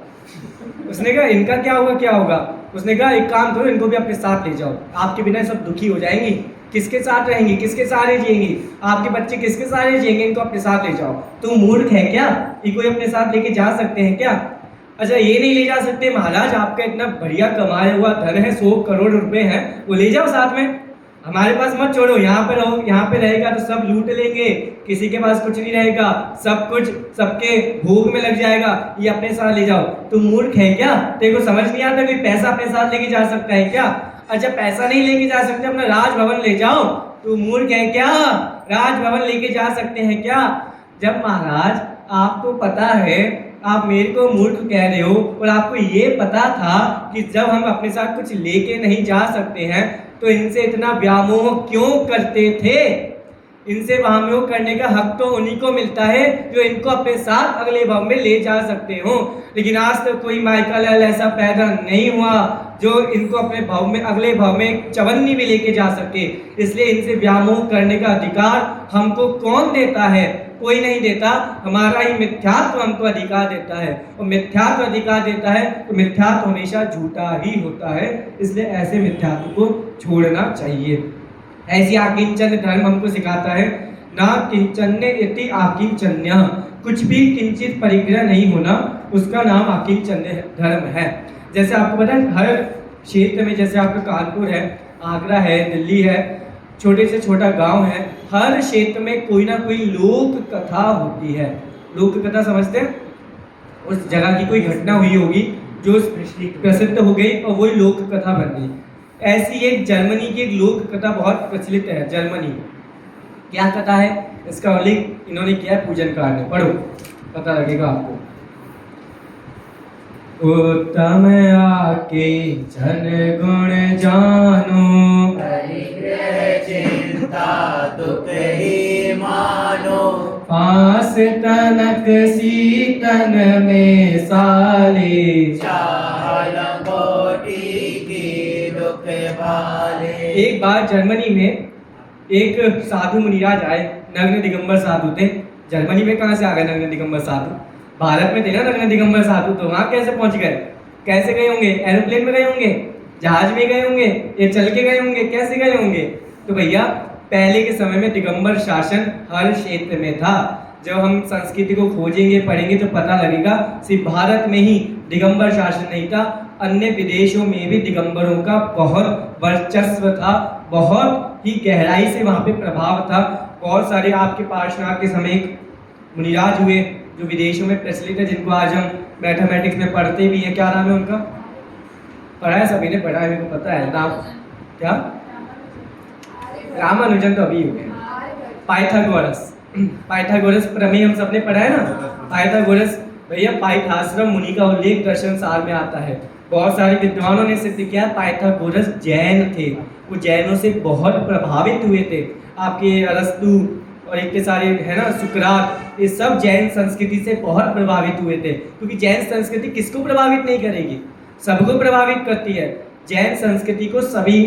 उसने कहा इनका क्या होगा, क्या होगा? उसने कहा एक काम करो, इनको भी अपने साथ ले जाओ, आपके बिना सब दुखी हो जाएंगी, किसके साथ रहेंगी, किसके सहारे जिएंगी, आपके बच्चे किसके सहारे जिएंगे, इनको अपने साथ ले जाओ। तुम मूर्ख है क्या, इनको अपने साथ लेके जा सकते हैं क्या? अच्छा ये नहीं ले जा सकते महाराज, आपका इतना बढ़िया कमाया हुआ धन है, 100 करोड़ रुपए हैं, वो ले जाओ साथ में, हमारे पास मत छोड़ो, यहाँ पे रहो, यहाँ पे रहेगा तो सब लूट लेंगे, किसी के पास कुछ नहीं रहेगा, सब कुछ सबके भोग में लग जाएगा, ये अपने साथ ले जाओ। तुम मूर्ख है क्या, तेरे को समझ नहीं आता कोई पैसा अपने साथ लेके जा सकता है क्या? अच्छा पैसा नहीं लेके जा सकते, अपना राजभवन ले जाओ। तू मूर्ख है क्या, राजभवन लेके जा सकते हैं क्या? जब महाराज आपको पता है, आप मेरे को मूर्ख कह रहे हो, और आपको ये पता था कि जब हम अपने साथ कुछ लेके नहीं जा सकते हैं तो इनसे इतना व्यामोह क्यों करते थे? इनसे व्यामोह करने का हक तो उन्हीं को मिलता है जो इनको अपने साथ अगले भाव में ले जा सकते हो, लेकिन आज तक कोई माइकल ऐसा पैदा नहीं हुआ जो इनको अपने भाव में अगले भाव में चवन्नी भी लेके जा सके। इसलिए इनसे व्यामोह करने का अधिकार हमको कौन देता है? कोई नहीं देता, हमारा ही मिथ्यात्व हमको अधिकार देता है, और मिथ्यात्व अधिकार देता है तो मिथ्यात्व हमेशा झूठा ही होता है, इसलिए ऐसे मिथ्यात्व को छोड़ना चाहिए। ऐसी आकिंचन धर्म हमको सिखाता है, ना किंचन्य इति आकिंचन्य, कुछ भी किंचित परिग्रह नहीं होना, उसका नाम आकिंचन्य धर्म है। जैसे आपको पता है हर क्षेत्र में, जैसे आपका कानपुर है, आगरा है, दिल्ली है, छोटे से छोटा गांव है, हर क्षेत्र में कोई ना कोई लोक कथा होती है। लोक कथा समझते हैं? उस जगह की कोई घटना हुई होगी जो प्रसिद्ध हो गई और वही लोक कथा बन गई। ऐसी एक जर्मनी की एक लोक कथा बहुत प्रचलित है। जर्मनी क्या कथा है, इसका उल्लेख इन्होंने किया है पूजन कांड में, पढ़ो पता लगेगा आपको। उत्तम आके जन गुण जानो, परिग्रह चिंता दुख ही मानो, पास तनक सीतन में साले, चाह लंगोटी की दुख भाले। एक बार जर्मनी में एक साधु मुनिराज आए, नग्न दिगंबर साधु थे। जर्मनी में कहाँ से आ गए नग्न दिगंबर साधु? भारत में थे ना नग्न दिगंबर साधु, तो वहाँ कैसे पहुँच गए? कैसे गए होंगे? एरोप्लेन में गए होंगे, जहाज में गए होंगे, ये चल के गए होंगे, कैसे गए होंगे? तो भैया पहले के समय में दिगंबर शासन हर क्षेत्र में था। जब हम संस्कृति को खोजेंगे पढ़ेंगे तो पता लगेगा सिर्फ भारत में ही दिगंबर शासन नहीं था, अन्य विदेशों में भी दिगंबरों का बहुत वर्चस्व था, बहुत ही गहराई से वहाँ पे प्रभाव था। बहुत सारे आपके पार्श्वनाथ के समय मुनिराज हुए जो विदेशों में प्रचलित है, जिनको आज हम मैथमेटिक्स में पढ़ते भी हैं। क्या नाम है उनका? पढ़ा है, सभी ने पढ़ा है, मेरे को पता है नाम क्या? रामानुजन तो अभी हो गए। पाइथागोरस। पाइथागोरस प्रमेय हम सबने पढ़ा है ना। पाइथागोरस भैया पाइथाश्रम मुनि का उल्लेख दर्शन सार में आता है। बहुत सारे विद्वानों ने सिद्ध किया पाइथागोरस जैन थे, वो जैनों से बहुत प्रभावित हुए थे। आपके अरस्तु और इतने सारे है ना, सुकरात, ये सब जैन संस्कृति से बहुत प्रभावित हुए थे। क्योंकि जैन संस्कृति किसको प्रभावित नहीं करेगी, सबको प्रभावित करती है। जैन संस्कृति को सभी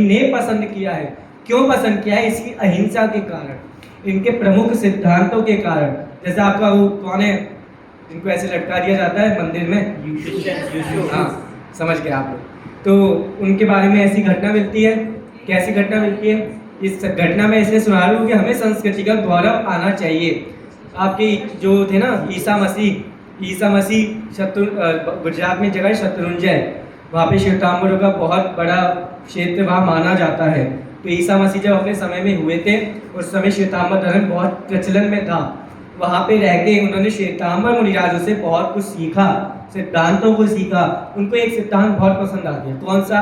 ने पसंद किया है। क्यों पसंद किया है? इसकी अहिंसा के कारण, इनके प्रमुख सिद्धांतों के कारण। जैसे आपका वो कौन है जिनको ऐसे लटका दिया जाता है मंदिर में, हाँ समझ गए आप लोग। तो उनके बारे में ऐसी घटना मिलती है। कैसी घटना मिलती है? इस घटना में ऐसे सुना रहा हूँ कि हमें संस्कृति का गौरव आना चाहिए। आपके जो थे ना ईसा मसीह गुजरात में जगह है शत्रुंजय, वहाँ पे श्वेतांबरों का बहुत बड़ा क्षेत्र वहाँ माना जाता है। तो ईसा मसीह जब अपने समय में हुए थे, उस समय श्वेतांबर धर्म बहुत प्रचलन में था। वहाँ पे रह के उन्होंने श्वेतांबर मुनिराजों से बहुत कुछ सीखा, सिद्धांतों को सीखा। उनको एक सिद्धांत बहुत पसंद आ गया। कौन सा?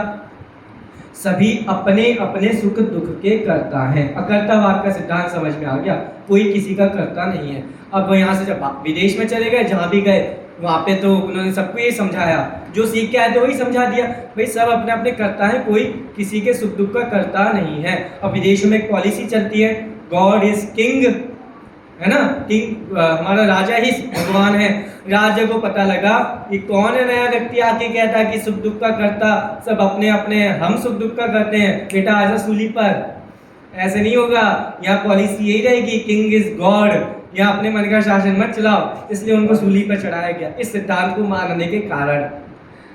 सभी अपने अपने सुख दुख के करता है। अकर्तावाद का सिद्धांत समझ में आ गया, कोई किसी का करता नहीं है। अब वो यहाँ से जब विदेश में चले गए, जहाँ भी गए वहाँ पे तो उन्होंने सबको ये समझाया, जो सीख के आए थे वही समझा दिया, भाई सब अपने अपने करता है, कोई किसी के सुख दुख का करता नहीं है। अब विदेशों में एक पॉलिसी चलती है, गॉड इज किंग, है ना, किंग हमारा राजा ही भगवान है। राजा को पता लगा कि कौन है नया व्यक्ति आके कहता है कि सुख दुख का करता, सब अपने अपने हम सुख दुख का करते हैं, बेटा आजा सूली पर। ऐसे नहीं होगा, यहाँ पॉलिसी यही रहेगी, किंग इज गॉड, यहाँ अपने मन का शासन मत चलाओ। इसलिए उनको सूली पर चढ़ाया गया, इस सिद्धांत को मानने के कारण।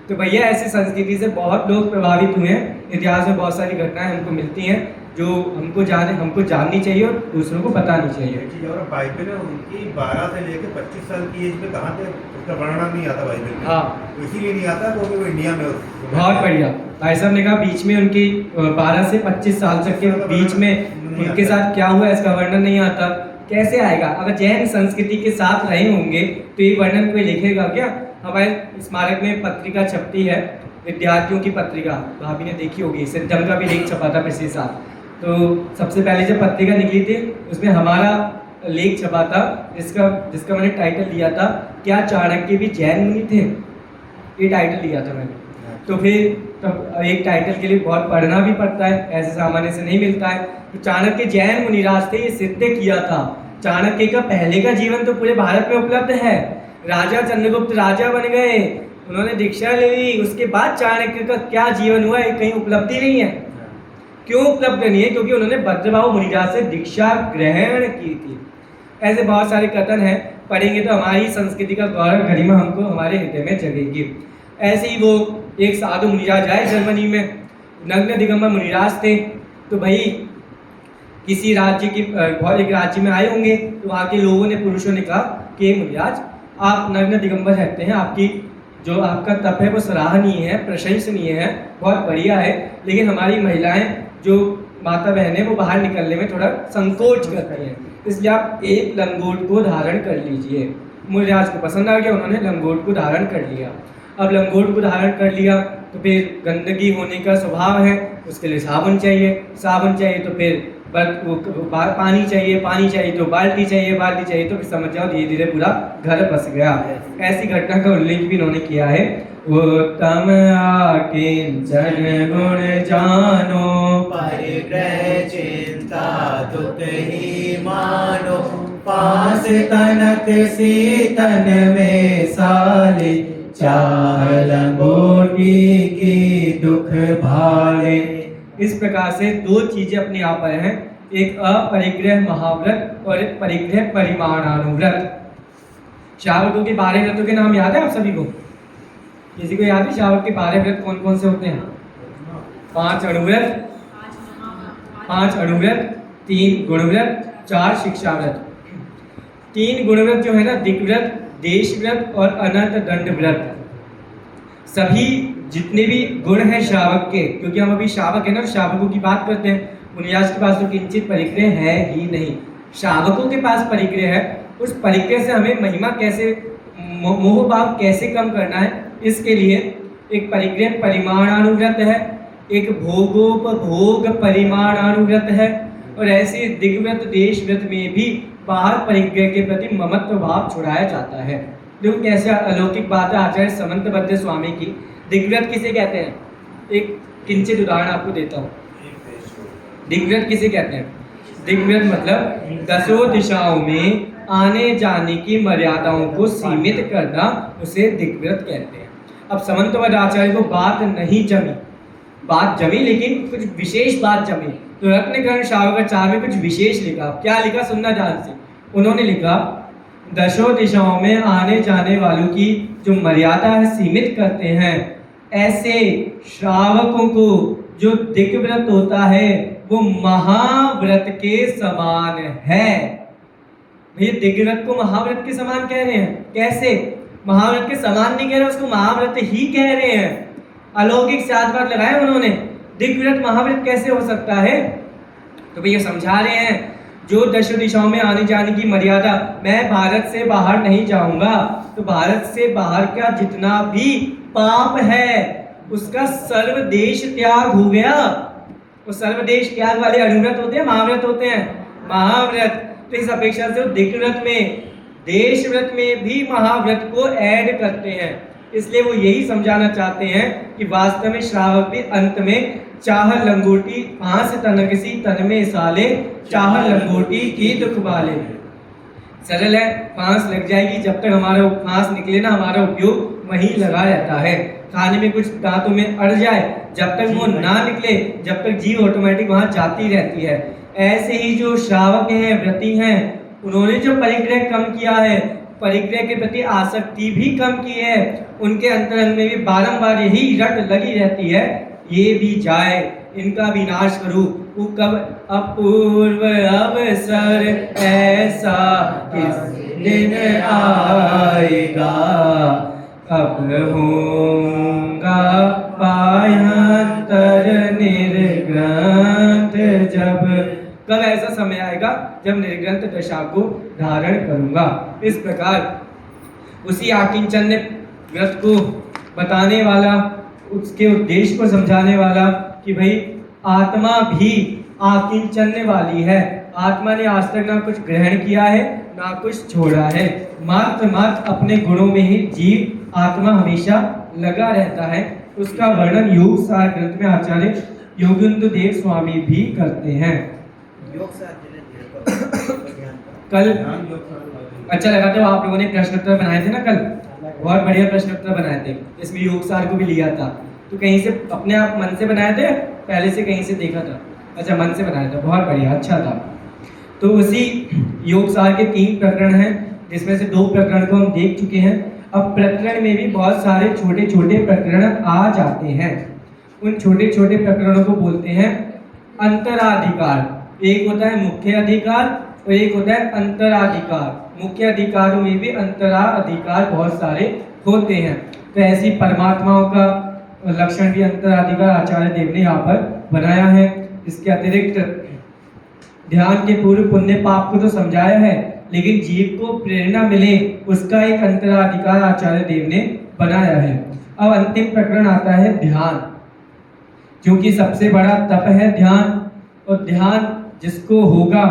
तो भैया ऐसी संस्कृति से बहुत लोग प्रभावित हुए हैं। इतिहास में बहुत सारी घटनाएं हमको मिलती हैं जो हमको जाननी चाहिए और दूसरों को बतानी चाहिए। और बाइबल में उनकी 12 से लेकर 25 साल की एज में कहाँ थे उसका वर्णन नहीं आता बाइबल में। हाँ, तो इसीलिए नहीं आता क्योंकि वो इंडिया में बहुत बढ़िया भाई साहब ने कहा, बीच में उनकी 12 से 25 साल तक के बीच में उनके साथ क्या हुआ इसका वर्णन नहीं आता। कैसे आएगा? अगर जैन संस्कृति के साथ रहे होंगे तो ये वर्णन कोई लिखेगा क्या? हमारे स्मारक में पत्रिका छपती है, विद्यार्थियों की पत्रिका, भाभी ने देखी होगी, सिद्धम का भी लेख छपा था पिछले साल। तो सबसे पहले जब पत्रिका निकली थी उसमें हमारा लेख छपा था, जिसका मैंने टाइटल दिया था, क्या चाणक्य भी जैन मुनि थे? ये टाइटल दिया था मैंने। तो फिर तब एक टाइटल के लिए बहुत पढ़ना भी पड़ता है, ऐसे सामान्य से नहीं मिलता है। तो चाणक्य जैन मुनिराज थे, ये सिद्ध किया था। चाणक्य का पहले का जीवन तो पूरे भारत में उपलब्ध है। राजा चंद्रगुप्त राजा बन गए, उन्होंने दीक्षा ले ली, उसके बाद चाणक्य का क्या जीवन हुआ ये कहीं उपलब्धि नहीं है। क्यों उपलब्ध नहीं है? क्योंकि उन्होंने भद्रबाहु मुनिराज से दीक्षा ग्रहण की थी। ऐसे बहुत सारे कथन हैं, पढ़ेंगे तो हमारी संस्कृति का गौरव गरिमा हमको हमारे हृदय में जगेगी। ऐसे ही वो एक साधु मुनिराज आए जर्मनी में, नग्न दिगंबर मुनिराज थे। तो भाई किसी राज्य की एक राज्य में आए होंगे, तो वहाँ के लोगों ने, पुरुषों ने कहा कि मुनिराज आप नग्न दिगंबर रहते हैं, आपकी जो आपका तप है वो सराहनीय है, प्रशंसनीय है, बहुत बढ़िया है, लेकिन हमारी महिलाएं जो माता बहनें वो बाहर निकलने में थोड़ा संकोच करती हैं, इसलिए आप एक लंगोट को धारण कर लीजिए। मुनिराज को पसंद आ गया, उन्होंने लंगोट को धारण कर लिया। अब लंगोट को धारण कर लिया तो फिर गंदगी होने का स्वभाव है, उसके लिए साबुन चाहिए, तो फिर पानी चाहिए तो बाल्टी चाहिए, तो फिर समझ जाओ धीरे धीरे पूरा घर बस गया। ऐसी घटना का उल्लेख भी इन्होंने किया है। उत्तम आकिंचन गुण जानो, परिग्रह चिंता दुख ही मानो, पास तनक सीतन में साले, चाह लंगोटी की दुख भाले। इस प्रकार से दो चीजें अपने आप पर हैं, एक अपरिग्रह महाव्रत और एक परिग्रह परिमाणानुव्रत। श्रावकों के 12 व्रतों के नाम याद है आप सभी को? किसी को याद है श्रावक के 12 व्रत कौन कौन से होते हैं? 5 अणुव्रत, 3 गुणव्रत, 4 शिक्षा व्रत। 3 गुणव्रत जो है ना, दिग्व्रत, देश व्रत और अनंत दंड व्रत, सभी जितने भी गुण हैं श्रावक के, क्योंकि हम अभी श्रावक है ना, श्रावकों की बात करते हैं। मुनिराज के पास तो किंचित परिग्रह है ही नहीं, श्रावकों के पास परिग्रह है। उस परिग्रह से हमें महिमा कैसे, मोह भाव कैसे कम करना है, इसके लिए एक परिग्रह परिमाणानुव्रत है, एक भोगोपभोग परिमाणानुव्रत है और ऐसे दिग्व्रत देश व्रत में भी बाहर परिग्रह के प्रति ममत्व भाव छुड़ाया जाता है। देखो कैसे अलौकिक बात है आचार्य समंतबद्ध स्वामी की। दिग्व्रत किसे कहते हैं? एक किंचित उदाहरण आपको देता हूँ। दिग्व्रत किसे कहते हैं? दिग्व्रत मतलब 10 दिशाओं में आने जाने की मर्यादाओं को सीमित करना, उसे दिग्व्रत कहते हैं। अब समंतबद्ध आचार्य को बात नहीं जमी, बात जमी लेकिन कुछ विशेष बात जमी, तो रत्नकर्ण शावकाचार्य में कुछ विशेष लिखा। क्या लिखा सुनना ध्यान से। उन्होंने लिखा 10 दिशाओं में आने जाने वालों की जो मर्यादा है सीमित करते हैं, ऐसे श्रावकों को जो दिग्व्रत होता है वो महाव्रत के समान है। भैया दिग्व्रत को महाव्रत के समान कह रहे हैं, कैसे? महाव्रत के समान नहीं कह रहे, उसको महाव्रत ही कह रहे हैं। अलौकिक से आज बात लगाए उन्होंने, दिग्व्रत महाव्रत कैसे हो सकता है? तो भैया समझा रहे हैं जो 10 दिशाओं में आने जाने की मर्यादा, मैं भारत से बाहर नहीं जाऊंगा तो भारत से बाहर का जितना भी पाप है उसका सर्वदेश त्याग हो गया। वो सर्वदेश त्याग वाले अनुव्रत होते हैं, महाव्रत होते हैं, महाव्रत। तो इस अपेक्षा से दिग्व्रत में, देश व्रत में भी महाव्रत को ऐड करते हैं। इसलिए वो यही समझाना चाहते हैं कि वास्तव में श्रावक भी अंत में चाह लंगोटी फांस तन किसी तन में साले, चाह लंगोटी की दुख बाले। सरल है, फांस लग जाएगी, जब तक हमारा फांस निकले ना हमारा उपयोग वहीं लगा रहता है। खाने में कुछ दांतों में अड़ जाए, जब तक वो ना निकले, जब तक जीव ऑटोमेटिक वहां जाती रहती है। ऐसे ही जो श्रावक हैं, व्रती हैं, उन्होंने जो परिग्रह कम किया है, परिग्रह के प्रति आसक्ति भी कम की है, उनके अंतरंग में भी बारंबार यही रट लगी रहती है, ये भी जाए, इनका विनाश करूं। वो कब अपूर्व अवसर ऐसा किस दिन आएगा, अब होगा पायांतर निर्ग्रंथ, कब ऐसा समय आएगा जब निर्ग्रंथ दशा को धारण करूंगा। इस प्रकार उसी आकिंचन ने व्रत को बताने वाला, उसके उद्देश्य को समझाने वाला कि भाई आत्मा भी आकिंचन्य वाली है। आत्मा ने आज तक ना कुछ ग्रहण किया है ना कुछ छोड़ा है, मात्र अपने गुणों में ही जीव आत्मा हमेशा लगा रहता है। उसका वर्णन योग सार ग्रंथ में आचार्य योगेंद्र देव स्वामी भी करते हैं। योग सार कल अच्छा लगा था, आप लोगों ने प्रश्नोत्तर बनाए थे ना कल, बहुत बढ़िया प्रश्नोत्तर बनाए थे। इसमें योग सार को भी लिया था, तो कहीं से अपने आप मन से बनाए थे, पहले से कहीं से देखा था? अच्छा, मन से बनाया था, बहुत बढ़िया, अच्छा था। तो उसी योग सार के 3 प्रकरण हैं, जिसमें से 2 प्रकरण को हम देख चुके हैं। अब प्रकरण में भी बहुत सारे छोटे छोटे प्रकरण आ जाते हैं। उन छोटे छोटे प्रकरणों को बोलते हैं अंतराधिकार। एक होता है मुख्य अधिकार और एक होता है अंतराधिकार। मुख्य अधिकारों में भी अंतराधिकार बहुत सारे होते हैं। तो ऐसी परमात्माओं का लक्षण भी अंतराधिकार आचार्य देव ने यहाँ पर बनाया है। इसके अतिरिक्त ध्यान के पूर्व पुण्य पाप को तो समझाया है, लेकिन जीव को प्रेरणा मिले उसका एक अंतराधिकार आचार्य देव ने बनाया है। अब अंतिम प्रकरण आता है ध्यान, जो कि सबसे बड़ा तप है ध्यान। और ध्यान जिसको होगा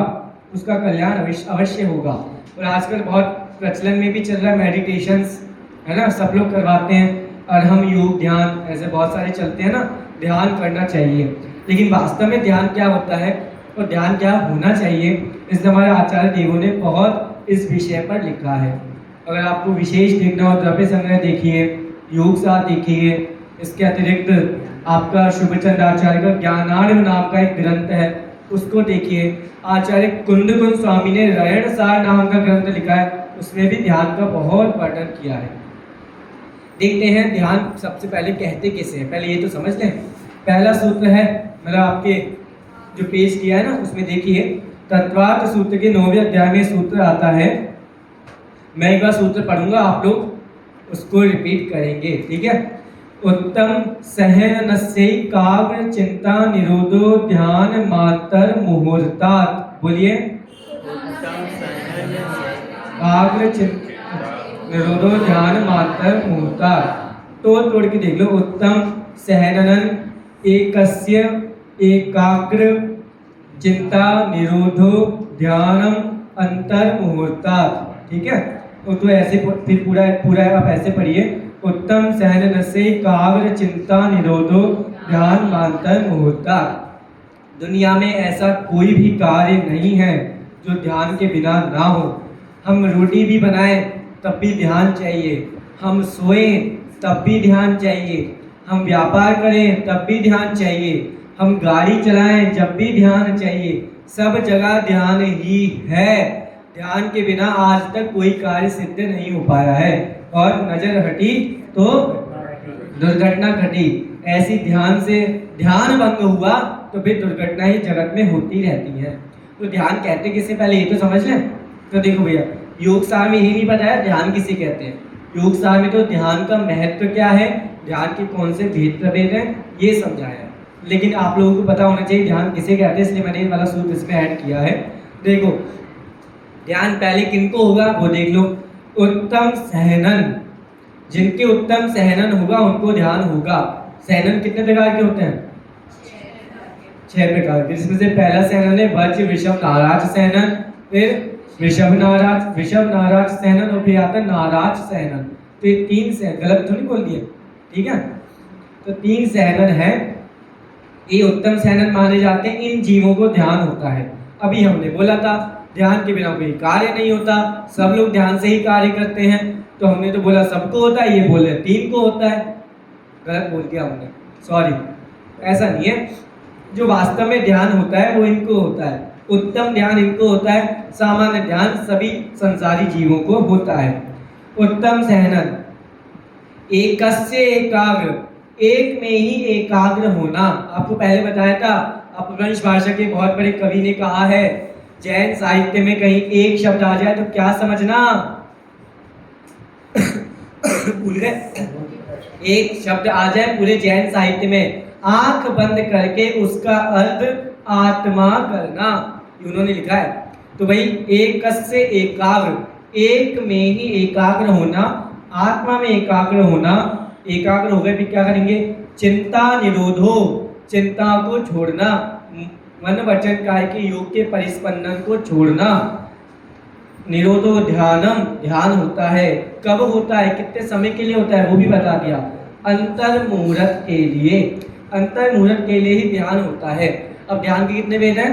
उसका कल्याण अवश्य होगा। और आजकल बहुत प्रचलन में भी चल रहा है मेडिटेशंस, है ना, सब लोग करवाते हैं। और हम योग ध्यान ऐसे बहुत सारे चलते हैं ना, ध्यान करना चाहिए, लेकिन वास्तव में ध्यान क्या होता है और ध्यान क्या होना चाहिए, इसलिए हमारे आचार्य देवों ने बहुत इस विषय पर लिखा है। अगर आपको विशेष देखना हो, द्रव्य संग्रह देखिए, योग सार देखिए। इसके अतिरिक्त आपका शुभचंद्र आचार्य का ज्ञानार्णव नाम का एक ग्रंथ है, उसको देखिए। आचार्य कुंदकुंद स्वामी ने रयण सार नाम का ग्रंथ लिखा है, उसमें भी ध्यान का बहुत वर्णन किया है। देखते हैं ध्यान सबसे पहले कहते किसे हैं, पहले ये तो समझ लें। पहला सूत्र है, मतलब आपके जो पेश किया है ना उसमें देखिए, तत्वार्थ सूत्र के 9वें अध्याय में सूत्र आता है। मैं एक बार सूत्र पढ़ूंगा, आप लोग उसको रिपीट करेंगे, ठीक है। उत्तम सहनस्यैकाग्र चिंता निरोधो ध्यान मातर मुहूर्तात्। बोलिए, आग्र निरोधो ध्यान मातर मुहूर्तात्। तोड़ के देख लो। उत्तम सहनन एकस्य एकाग्र चिंता निरोधो ध्यानम अंतर मुहूर्तात्। ठीक है, तो ऐसे फिर पूरा पूरा आप ऐसे पढ़िए, उत्तम सहन से काग्र चिंता निरोधो ध्यान मांतर मुहूर्तात्। दुनिया में ऐसा कोई भी कार्य नहीं है जो ध्यान के बिना ना हो। हम रोटी भी बनाएं तब भी ध्यान चाहिए, हम सोएं तब भी ध्यान चाहिए, हम व्यापार करें तब भी ध्यान चाहिए, हम गाड़ी चलाएं जब भी ध्यान चाहिए, सब जगह ध्यान ही है। ध्यान के बिना आज तक कोई कार्य सिद्ध नहीं हो पाया है, और नजर हटी तो दुर्घटना घटी। ऐसी ध्यान से ध्यान भंग हुआ तो फिर दुर्घटना ही जगत में होती रहती है। तो ध्यान कहते किसे, पहले ये तो समझ लें। तो देखो भैया, योग सार में यही नहीं बताया ध्यान किसे कहते हैं। योग सार में तो ध्यान का महत्व क्या है, ध्यान के कौन से भेद प्रभेद हैं, ये समझाया। लेकिन आप लोगों को पता होना चाहिए ध्यान किसे कहते हैं, इसलिए मैंने ये वाला सूत्र इसमें ऐड किया है। देखो, ध्यान पहले किनको होगा वो देख लो, उत्तम सहनन। जिनके उत्तम सहनन होगा उनको ध्यान होगा। सहनन कितने प्रकार के होते हैं? 6 प्रकार के, जिसमें से पहला सहनन है वज्र विषम नाराज सहनन, फिर विषम नाराज सहनन, और फिर आता है नाराज सहनन। तो ये 3 सहनन, गलत तो नहीं बोल दिया, ठीक है। तो 3 सहनन है, ये उत्तम सहनन माने जाते हैं। इन जीवों को ध्यान होता है। अभी हमने बोला था ध्यान के बिना कोई कार्य नहीं होता, सब लोग ध्यान से ही कार्य करते हैं। तो हमने तो बोला सबको होता है, ये बोले 3 को होता है। गलत बोल दिया हमने, सॉरी, ऐसा नहीं है। जो वास्तव में ध्यान होता है वो इनको होता है, उत्तम ध्यान इनको होता है, सामान्य ध्यान सभी संसारी जीवों को होता है। उत्तम सहनन, एकस्य एकाग्र, एक में ही एकाग्र होना। आपको पहले बताया था, अपभ्रंश भाषा के बहुत बड़े कवि ने कहा है, जैन साहित्य में कहीं एक शब्द आ जाए तो क्या समझना, भूल गए, एक शब्द आ जाए पूरे जैन साहित्य में, आंख बंद करके उसका अर्थ आत्मा करना, उन्होंने लिखा है। तो भाई एकस्य एकाग्र, एक में ही एकाग्र होना, आत्मा में एकाग्र होना। एकाग्र हो गए फिर क्या करेंगे, चिंता निरोधो, चिंता को छोड़ना, मन वचन काय के योग के परिस्पंदन को छोड़ना। निरोधो ध्यानम, ध्यान होता है, कब होता है, कितने समय के लिए होता है वो भी बता दिया, अंतर मुहूर्त के लिए, अंतर मुहूर्त के लिए ही ध्यान होता है। अब ध्यान के कितने भेद हैं?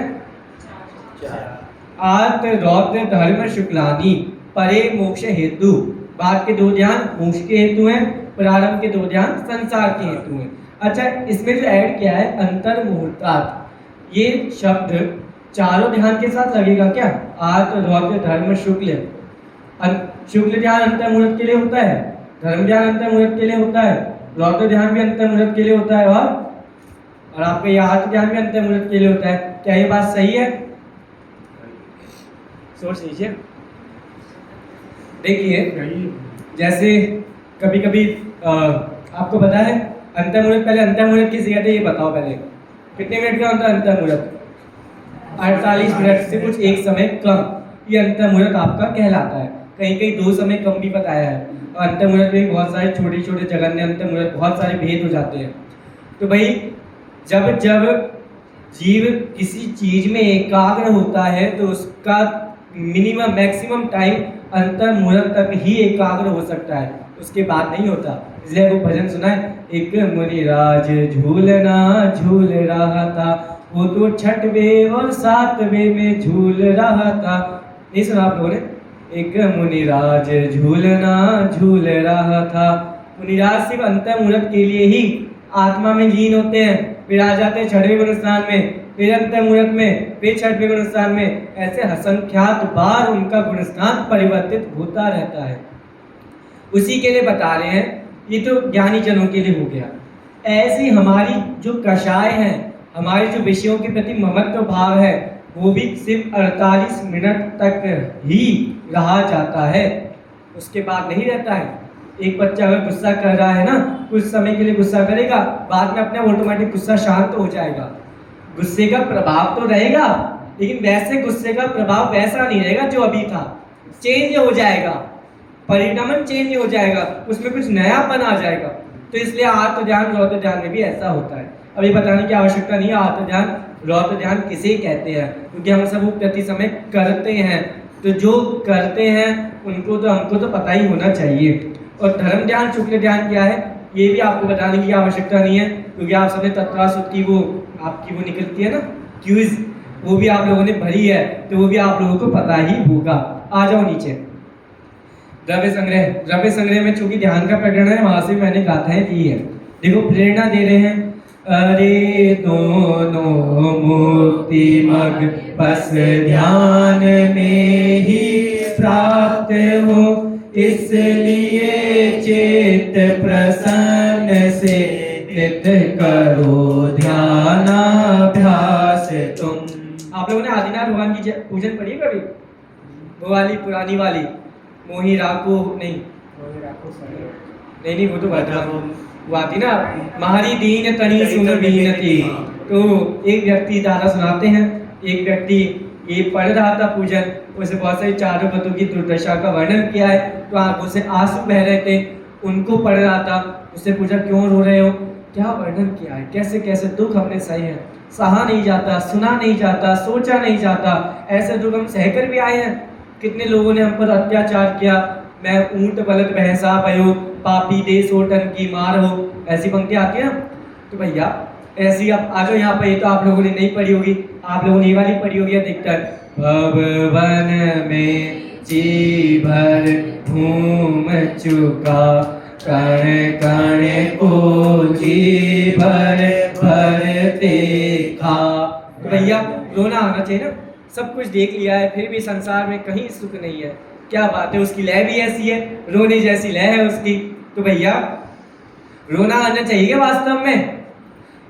4। आर्त रौद्र धर्म शुक्लानी परे मोक्ष हेतु। बाद के 2 ध्यान मोक्ष के हेतु हैं, प्रारंभ के 2 ध्यान संसार के हेतु हैं। अच्छा, इसमें जो ऐड किया है अंतर मुहूर्तात्, ये शब्द चारों ध्यान के साथ लगेगा क्या? आर्त रौद्र धर्म शुक्ल, शुक्ल ध्यान अंतर मुहूर्त के लिए होता है, धर्म ध्यान अंतर मुहूर्त के लिए होता है, रौद्र ध्यान भी अंतर मुहूर्त के लिए होता है, और आपका ये आर्त ध्यान भी अंतर मुहूर्त के लिए होता है। क्या ये बात सही है? सोच लीजिए। देखिए, जैसे कभी कभी आपको पता है अंतर मुहूर्त, पहले अंतर मुहूर्त किसे कहते हैं ये बताओ पहले, कितने मिनट का होता है अंतर मुहूर्त? 48 मिनट से कुछ एक समय कम, ये अंतर मुहूर्त आपका कहलाता है। कहीं कहीं 2 समय कम भी बताया है, और अंतर मुहूर्त में बहुत सारे छोटे छोटे जगन्य अंतर मुहूर्त, बहुत सारे भेद हो जाते हैं। तो भाई जब जब जीव किसी चीज में एकाग्र होता है तो उसका मिनिमम मैक्सिमम टाइम अंतर मुहूर्त तक ही एकाग्र हो सकता है, उसके बाद नहीं होता। इसलिए वो भजन सुना है, एक मुनिराज झूलना झूल रहा था, वो तो 6वें और 7वें में झूल रहा था। नहीं सुना आप लोगों ने? एक मुनिराज झूलना झूल रहा था। मुनिराज सिर्फ अंतर मुहूर्त के लिए ही आत्मा में लीन होते हैं, फिर आ जाते हैं 6वें गुण स्थान में, फिर अंतर मुहूर्त में, फिर 6वें गुण स्थान में, ऐसे असंख्यात बार उनका गुण स्थान परिवर्तित होता रहता है। उसी के लिए बता रहे हैं, ये तो ज्ञानी जनों के लिए हो गया। ऐसी हमारी जो कषाय है, हमारे जो विषयों के प्रति ममत्व भाव है, वो भी सिर्फ 48 मिनट तक ही रहा जाता है, उसके बाद नहीं रहता है। एक बच्चा अगर गुस्सा कर रहा है ना, कुछ समय के लिए गुस्सा करेगा, बाद में अपने ऑटोमेटिक गुस्सा शांत हो जाएगा। गुस्से का प्रभाव तो रहेगा, लेकिन वैसे गुस्से का प्रभाव वैसा नहीं रहेगा जो अभी था, चेंज हो जाएगा, परिणामन चेंज हो जाएगा, उसमें कुछ नयापन आ जाएगा। तो इसलिए आत्म ध्यान रौद्र ध्यान में भी ऐसा होता है। अभी बताने की आवश्यकता नहीं है, आत्म ध्यान रौद्र ध्यान किसे कहते हैं, क्योंकि हम सब वो प्रति समय करते हैं, तो जो करते हैं उनको तो हमको तो पता ही होना चाहिए। और धर्म ध्यान शुक्ल ध्यान क्या है ये भी आपको बताने की आवश्यकता नहीं है, क्योंकि आप सबने तत्रासुत की वो आपकी वो निकलती है ना क्यूज, वो भी आप लोगों ने भरी है, तो वो भी आप लोगों को पता ही होगा। आ जाओ नीचे। द्रव्य संग्रह में चूंकि ध्यान का प्रकरण है वहां से मैंने गाथाएं दी है। देखो प्रेरणा दे रहे हैं, अरे दोनों मुक्ति मग बस ध्यान में ही प्राप्त हो, इसलिए चित्त प्रसन्न से नित करो ध्यानाभ्यास तुम। आप लोगों ने आदिनाथ भगवान की पूजन पढ़ी कभी? वो वाली पुरानी वाली मोही राको नहीं नहीं वो तो वो आती ना, महारी दीन तणी सुन बीनती। तो एक व्यक्ति दादा सुनाते हैं, एक व्यक्ति ये पढ़ रहा था पूजन, उसे बहुत सारी चारों पतों की दुर्दशा का वर्णन किया है, तो आंखों से आंसू बह रहे थे, उनको पढ़ रहा था। उससे पूछा क्यों रो रहे हो, क्या वर्णन किया है, कैसे कैसे दुख हमने सहे हैं, सहा नहीं जाता, सुना नहीं जाता, सोचा नहीं जाता, ऐसे दुख हम सहकर भी आए हैं। कितने लोगों ने हम पर अत्याचार किया, मैं ऊंट बलद भैंसा भयो, पापी दे सोटन की मार हो, ऐसी पंक्ति आती है ना। तो भैया ऐसी आप आ जाओ यहाँ पर, ये तो आप लोगों ने नहीं पढ़ी होगी, आप लोगों ने ये वाली पढ़ी होगी अधिकतर। भवन में जी भर घूम चुका, कण कण को जी भर भर देखा। तो भैया रोना आना चाहिए ना, सब कुछ देख लिया है फिर भी संसार में कहीं सुख नहीं है, क्या बात है, उसकी लय भी ऐसी है, रोने जैसी लय है उसकी। तो भैया रोना आना चाहिए वास्तव में,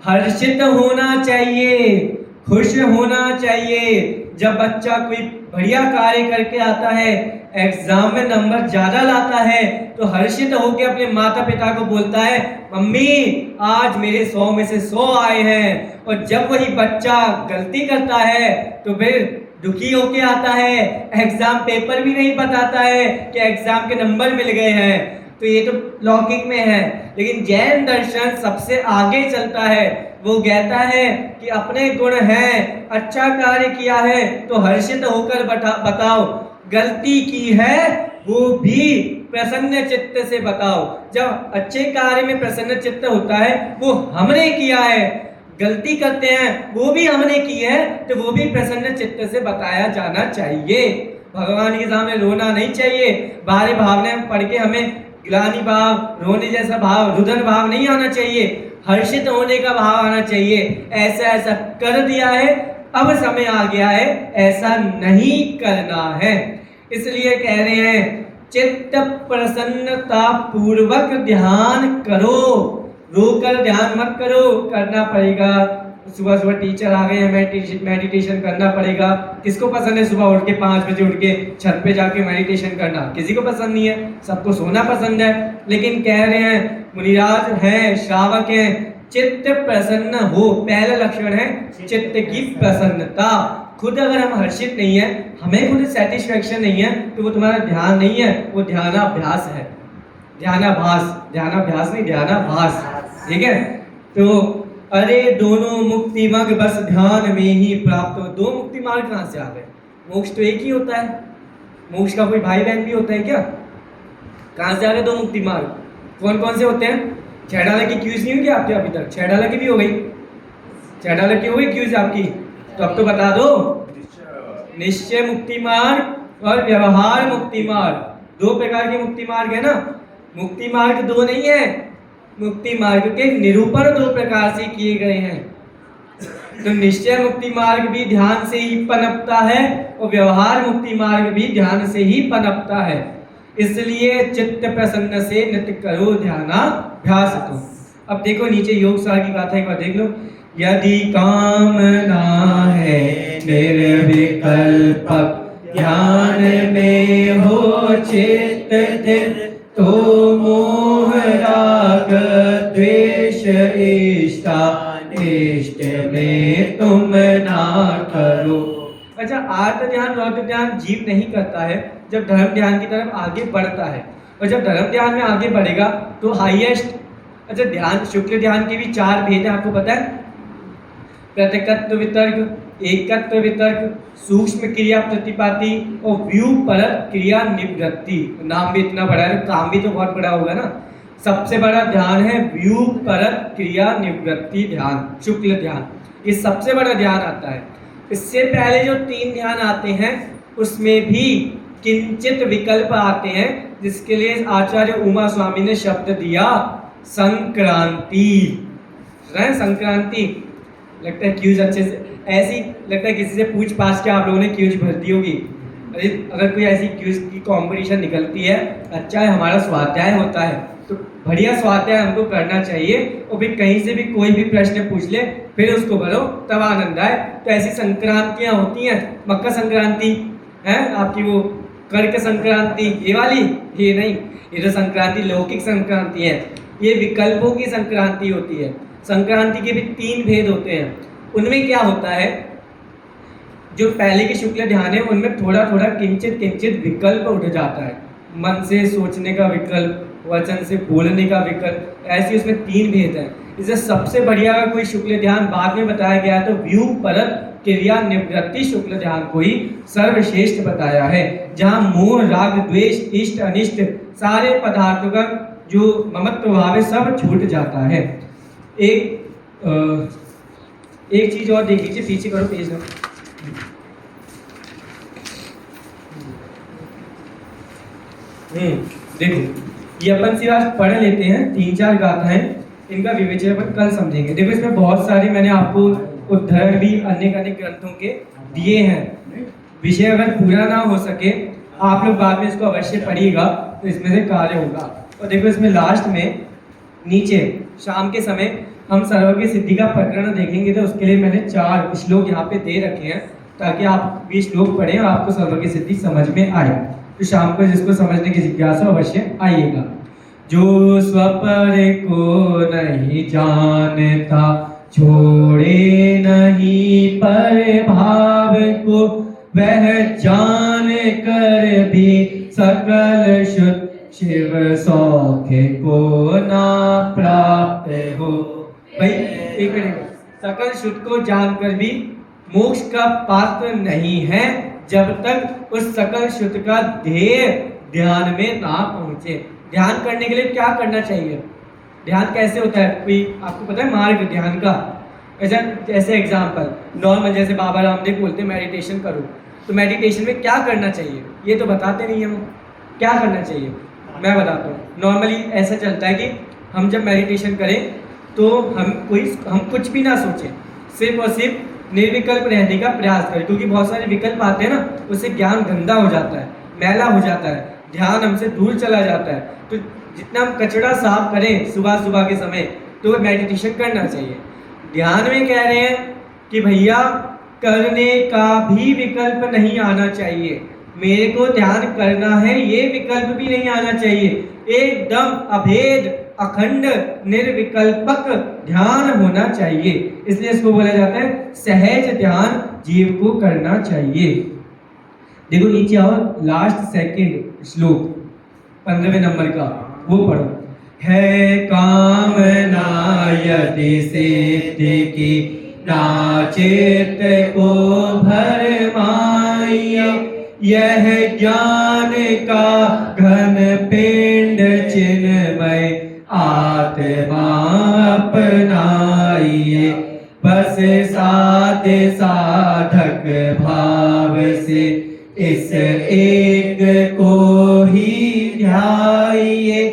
हर्षित होना चाहिए, खुश होना चाहिए। जब बच्चा कोई बढ़िया कार्य करके आता है, एग्जाम में नंबर ज्यादा लाता है, तो हर्षित होकर अपने माता पिता को बोलता है मम्मी आज मेरे 100 में से 100 आए हैं। और जब वही बच्चा गलती करता है तो फिर दुखी होके आता है, एग्जाम पेपर भी नहीं बताता है कि एग्जाम के नंबर मिल गए हैं। तो ये तो लौकिक में है, लेकिन जैन दर्शन सबसे आगे चलता है। वो कहता है कि अपने गुण हैं, अच्छा कार्य किया है तो हर्षित होकर बताओ, गलती की है वो भी प्रसन्न चित्त से बताओ। जब अच्छे कार्य में प्रसन्न चित्त होता है, वो हमने किया है, गलती करते हैं वो भी हमने की है, तो वो भी प्रसन्न चित्त से बताया जाना चाहिए। भगवान के सामने रोना नहीं चाहिए, बाहरी भावना पढ़ के हमें ग्लानि भाव, रोने जैसा भाव, रुदन भाव नहीं आना चाहिए, हर्षित होने का भाव आना चाहिए। ऐसा ऐसा कर दिया है, अब समय आ गया है, ऐसा नहीं करना है। इसलिए कह रहे हैं चित्त प्रसन्नता पूर्वक ध्यान करो, रोकर ध्यान मत करो, करना पड़ेगा। सुबह सुबह टीचर आ गए हैं, मेडिटेशन करना पड़ेगा। किसको पसंद है सुबह उठ के 5 बजे उठ के छत पे जाके मेडिटेशन करना? किसी को पसंद नहीं है, सबको सोना पसंद है। लेकिन कह रहे हैं मुनिराज हैं, श्रावक हैं, चित्त प्रसन्न हो, पहला लक्षण है चित्त की प्रसन्नता। खुद अगर हम हर्षित नहीं है, हमें खुद सेटिस्फेक्शन नहीं है, तो वो तुम्हारा ध्यान नहीं है, वो ध्यानाभ्यास है, ध्यानाभास, ध्यानाभ्यास नहीं ध्यानाभास, ठीक है। तो अरे दोनों मुक्ति मग बस ध्यान में ही प्राप्त हो। दो मुक्ति मार्ग कहाँ से आ गए? मोक्ष तो एक ही होता है, मोक्ष का कोई भाई बहन भी होता है क्या? कहाँ से आ गए दो मुक्ति मार्ग? कौन कौन से होते हैं? 6 डॉलर की क्यूज नहीं हुई क्या आपके अभी तक? 6 डॉलर की भी हो गई, 6 डॉलर की हो गई क्यूज आपकी, तो अब तो बता दो। निश्चय मुक्ति मार्ग और व्यवहार मुक्ति मार्ग, 2 प्रकार के मुक्ति मार्ग है ना। मुक्ति मार्ग 2 नहीं है, मुक्ति मार्ग के निरूपण 2 प्रकार से किए गए हैं। तो निश्चय मुक्ति मार्ग भी ध्यान से ही पनपता है और व्यवहार मुक्ति मार्ग भी ध्यान से ही पनपता है। इसलिए चित्त प्रसन्न से नित्य करो ध्यानाभ्यास। तो अब देखो नीचे योग सार की बात है, एक बार देख लो। यदि कामना है निर्विकल्पक ध्यान में हो चित्त स्थिर, तो मोह राग द्वेष इष्टा इष्ट में तुम ना करो। अच्छा, आर्त ध्यान रौद्र ध्यान जीव नहीं करता है जब धर्म ध्यान की तरफ आगे बढ़ता है, और जब धर्म ध्यान में आगे बढ़ेगा तो हाईएस्ट। अच्छा, ध्यान शुक्ल ध्यान के भी 4 भेद है, आपको पता है? प्रत्यकत्व वितर्क, एकत्व वितर्क, सूक्ष्म क्रिया प्रतिपाती और व्यूपरक क्रिया निवृत्ति। नाम भी इतना बड़ा है, काम भी तो बहुत बड़ा होगा ना। सबसे बड़ा ध्यान है व्यूपरक क्रिया निवृत्ति ध्यान, शुक्ल ध्यान, ये सबसे बड़ा ध्यान आता है। इससे पहले जो 3 ध्यान आते हैं उसमें भी किंचित विकल्प आते हैं, जिसके लिए आचार्य उमा स्वामी ने शब्द दिया संक्रांति। संक्रांति लगता है क्यूज अच्छे से, ऐसी लगता है किसी से पूछ पाछ के आप लोगों ने क्यूज भर दी होगी। अगर कोई ऐसी क्यूज की कंपटीशन निकलती है, अच्छा है हमारा स्वाध्याय होता है तो बढ़िया स्वाध्याय हमको करना चाहिए, और फिर कहीं से भी कोई भी प्रश्न पूछ ले फिर उसको भरो, तब आनंद आए। तो ऐसी संक्रांतियाँ होती हैं, मकर संक्रांति है आपकी, वो कर्क संक्रांति, ये वाली, ये नहीं, ये तो संक्रांति लौकिक संक्रांति है, ये विकल्पों की संक्रांति होती है। संक्रांति के भी 3 भेद होते हैं। उनमें क्या होता है, जो पहले के शुक्ल ध्यान है उनमें थोड़ा थोड़ा किंचित किंचित विकल्प उठ जाता है, मन से सोचने का विकल्प, वचन से बोलने का विकल्प, ऐसे उसमें 3 भेद हैं। इसे सबसे बढ़िया अगर कोई शुक्ल ध्यान बाद में बताया गया है तो व्यू परत क्रिया निवृत्ति शुक्ल ध्यान को ही सर्वश्रेष्ठ बताया है, जहाँ मोह राग द्वेष इष्ट अनिष्ट सारे पदार्थों का जो ममत्व भाव है सब छूट जाता है। एक चीज और देख लीजिए, पीछे करो पेज में। देखो ये अपन सिर्फ आज पढ़ लेते हैं, 3-4 गाथाएं, इनका विवेचन अपन कल समझेंगे। देखो इसमें बहुत सारी मैंने आपको उद्धरण भी अनेक अनेक ग्रंथों के दिए हैं। विषय अगर पूरा ना हो सके आप लोग बाद में इसको अवश्य पढ़िएगा, तो इसमें से कार्य होगा। और देखो इसमें लास्ट में नीचे शाम के समय हम सर्वज्ञ सिद्धि का प्रकरण देखेंगे, तो उसके लिए मैंने 4 श्लोक यहाँ पे दे रखे हैं ताकि आप भी श्लोक पढ़ें और आपको सर्वज्ञ सिद्धि समझ में आए। तो शाम को जिसको समझने की जिज्ञासा अवश्य आइएगा। जो स्वपर को नहीं जानता छोड़े नहीं पर भाव को, वह जान कर भी सकल शुद्ध शिव सौख्य को ना प्राप्त हो। भाई एक मिनट, सकल शुद्ध को जानकर भी मोक्ष का पात्र नहीं है जब तक उस सकल शुद्ध का ध्येय ध्यान में ना पहुंचे। ध्यान करने के लिए क्या करना चाहिए, ध्यान कैसे होता है, कोई आपको पता है मार्ग ध्यान का? जैसे एग्जाम्पल नॉर्मल, जैसे बाबा रामदेव बोलते हैं मेडिटेशन करो, तो मेडिटेशन में क्या करना चाहिए ये तो बताते नहीं है वो, क्या करना चाहिए मैं बताता हूँ। नॉर्मली ऐसा चलता है कि हम जब मेडिटेशन करें तो हम कुछ भी ना सोचें, सिर्फ और सिर्फ निर्विकल्प रहने का प्रयास करें, क्योंकि बहुत सारे विकल्प आते हैं ना, उससे ज्ञान गंदा हो जाता है, मैला हो जाता है, ध्यान हमसे दूर चला जाता है। तो जितना हम कचरा साफ करें सुबह सुबह के समय, तो मेडिटेशन करना चाहिए। ध्यान में कह रहे हैं कि भैया करने का भी विकल्प नहीं आना चाहिए, मेरे को ध्यान करना है ये विकल्प भी नहीं आना चाहिए, एकदम अभेद अखंड निर्विकल्पक ध्यान होना चाहिए। इसलिए इसको बोला जाता है सहज ध्यान जीव को करना चाहिए। देखो नीचे आओ, लास्ट सेकंड श्लोक 15वें नंबर का वो पढ़ो। है कामना यदि सिद्धि की नाचित को भरमाइए, यह ज्ञान का घन पिंड चिन्मय आत्मा अपनाइए, बस साधे साधक भाव से इस एक को ही ध्याइए,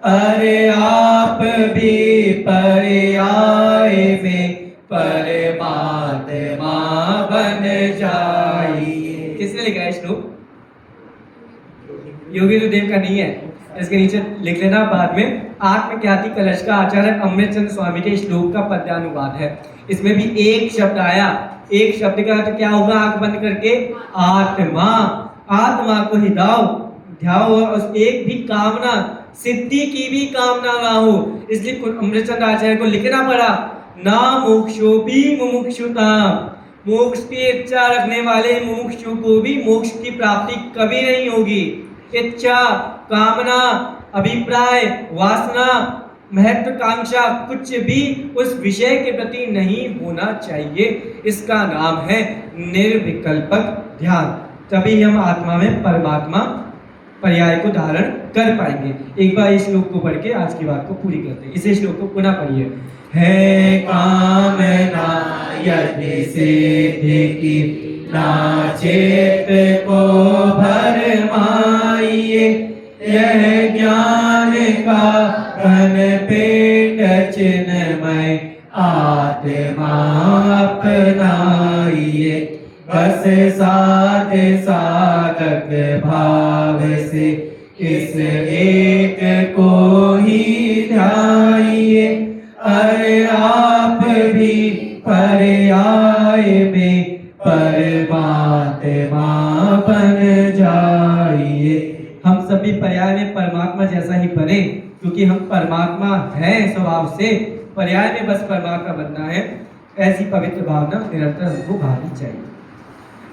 अरे आप भी पर्याय में परमात्मा बन जाइए। किसने लिखा है श्लोक? योगेंद्र देव का नहीं है, इसके नीचे लिख लेना बाद में। आत्मख्याति कलश का आचार्य अमृतचंद्र स्वामी के श्लोक का पद्यानुवाद है। इसमें भी एक शब्द आया, एक शब्द का अर्थ क्या होगा? आंख बंद करके आत्मा, आत्मा को ही ध्याओ और उस एक भी कामना, सिद्धि की भी कामना ना हो। इसलिए अमृतचंद्र आचार्य को लिखना पड़ा ना मोक्षो भी मुमुक्षुता, मोक्ष की इच्छा रखने वाले मुमुक्षु को भी मोक्ष की प्राप्ति कभी नहीं होगी। इच्छा, कामना, अभिप्राय, वासना महत्वाकांक्षा कुछ भी उस विषय के प्रति नहीं होना चाहिए। इसका नाम है निर्विकल्पक ध्यान। तभी हम आत्मा में परमात्मा पर्याय को धारण कर पाएंगे। एक बार इस श्लोक को पढ़ के आज की बात को पूरी करते हैं। इसे श्लोक को पुनः पढ़िए। है कामना यदि सिद्धि की, नाचेत को भरमाइए। यह ज्ञान का घन पेट चिन्मय, आत्मा अपनाइए। बस साध साधक भाव से, इस एक को ही ध्याइए। अरे आप भी पर्याय में परमात्मा बन जाइए। हम सभी पर्याय में परमात्मा जैसा ही बने, क्योंकि हम परमात्मा हैं स्वभाव से। पर्याय में बस परमात्मा बनना है। ऐसी पवित्र भावना निरंतर हमको भावनी चाहिए।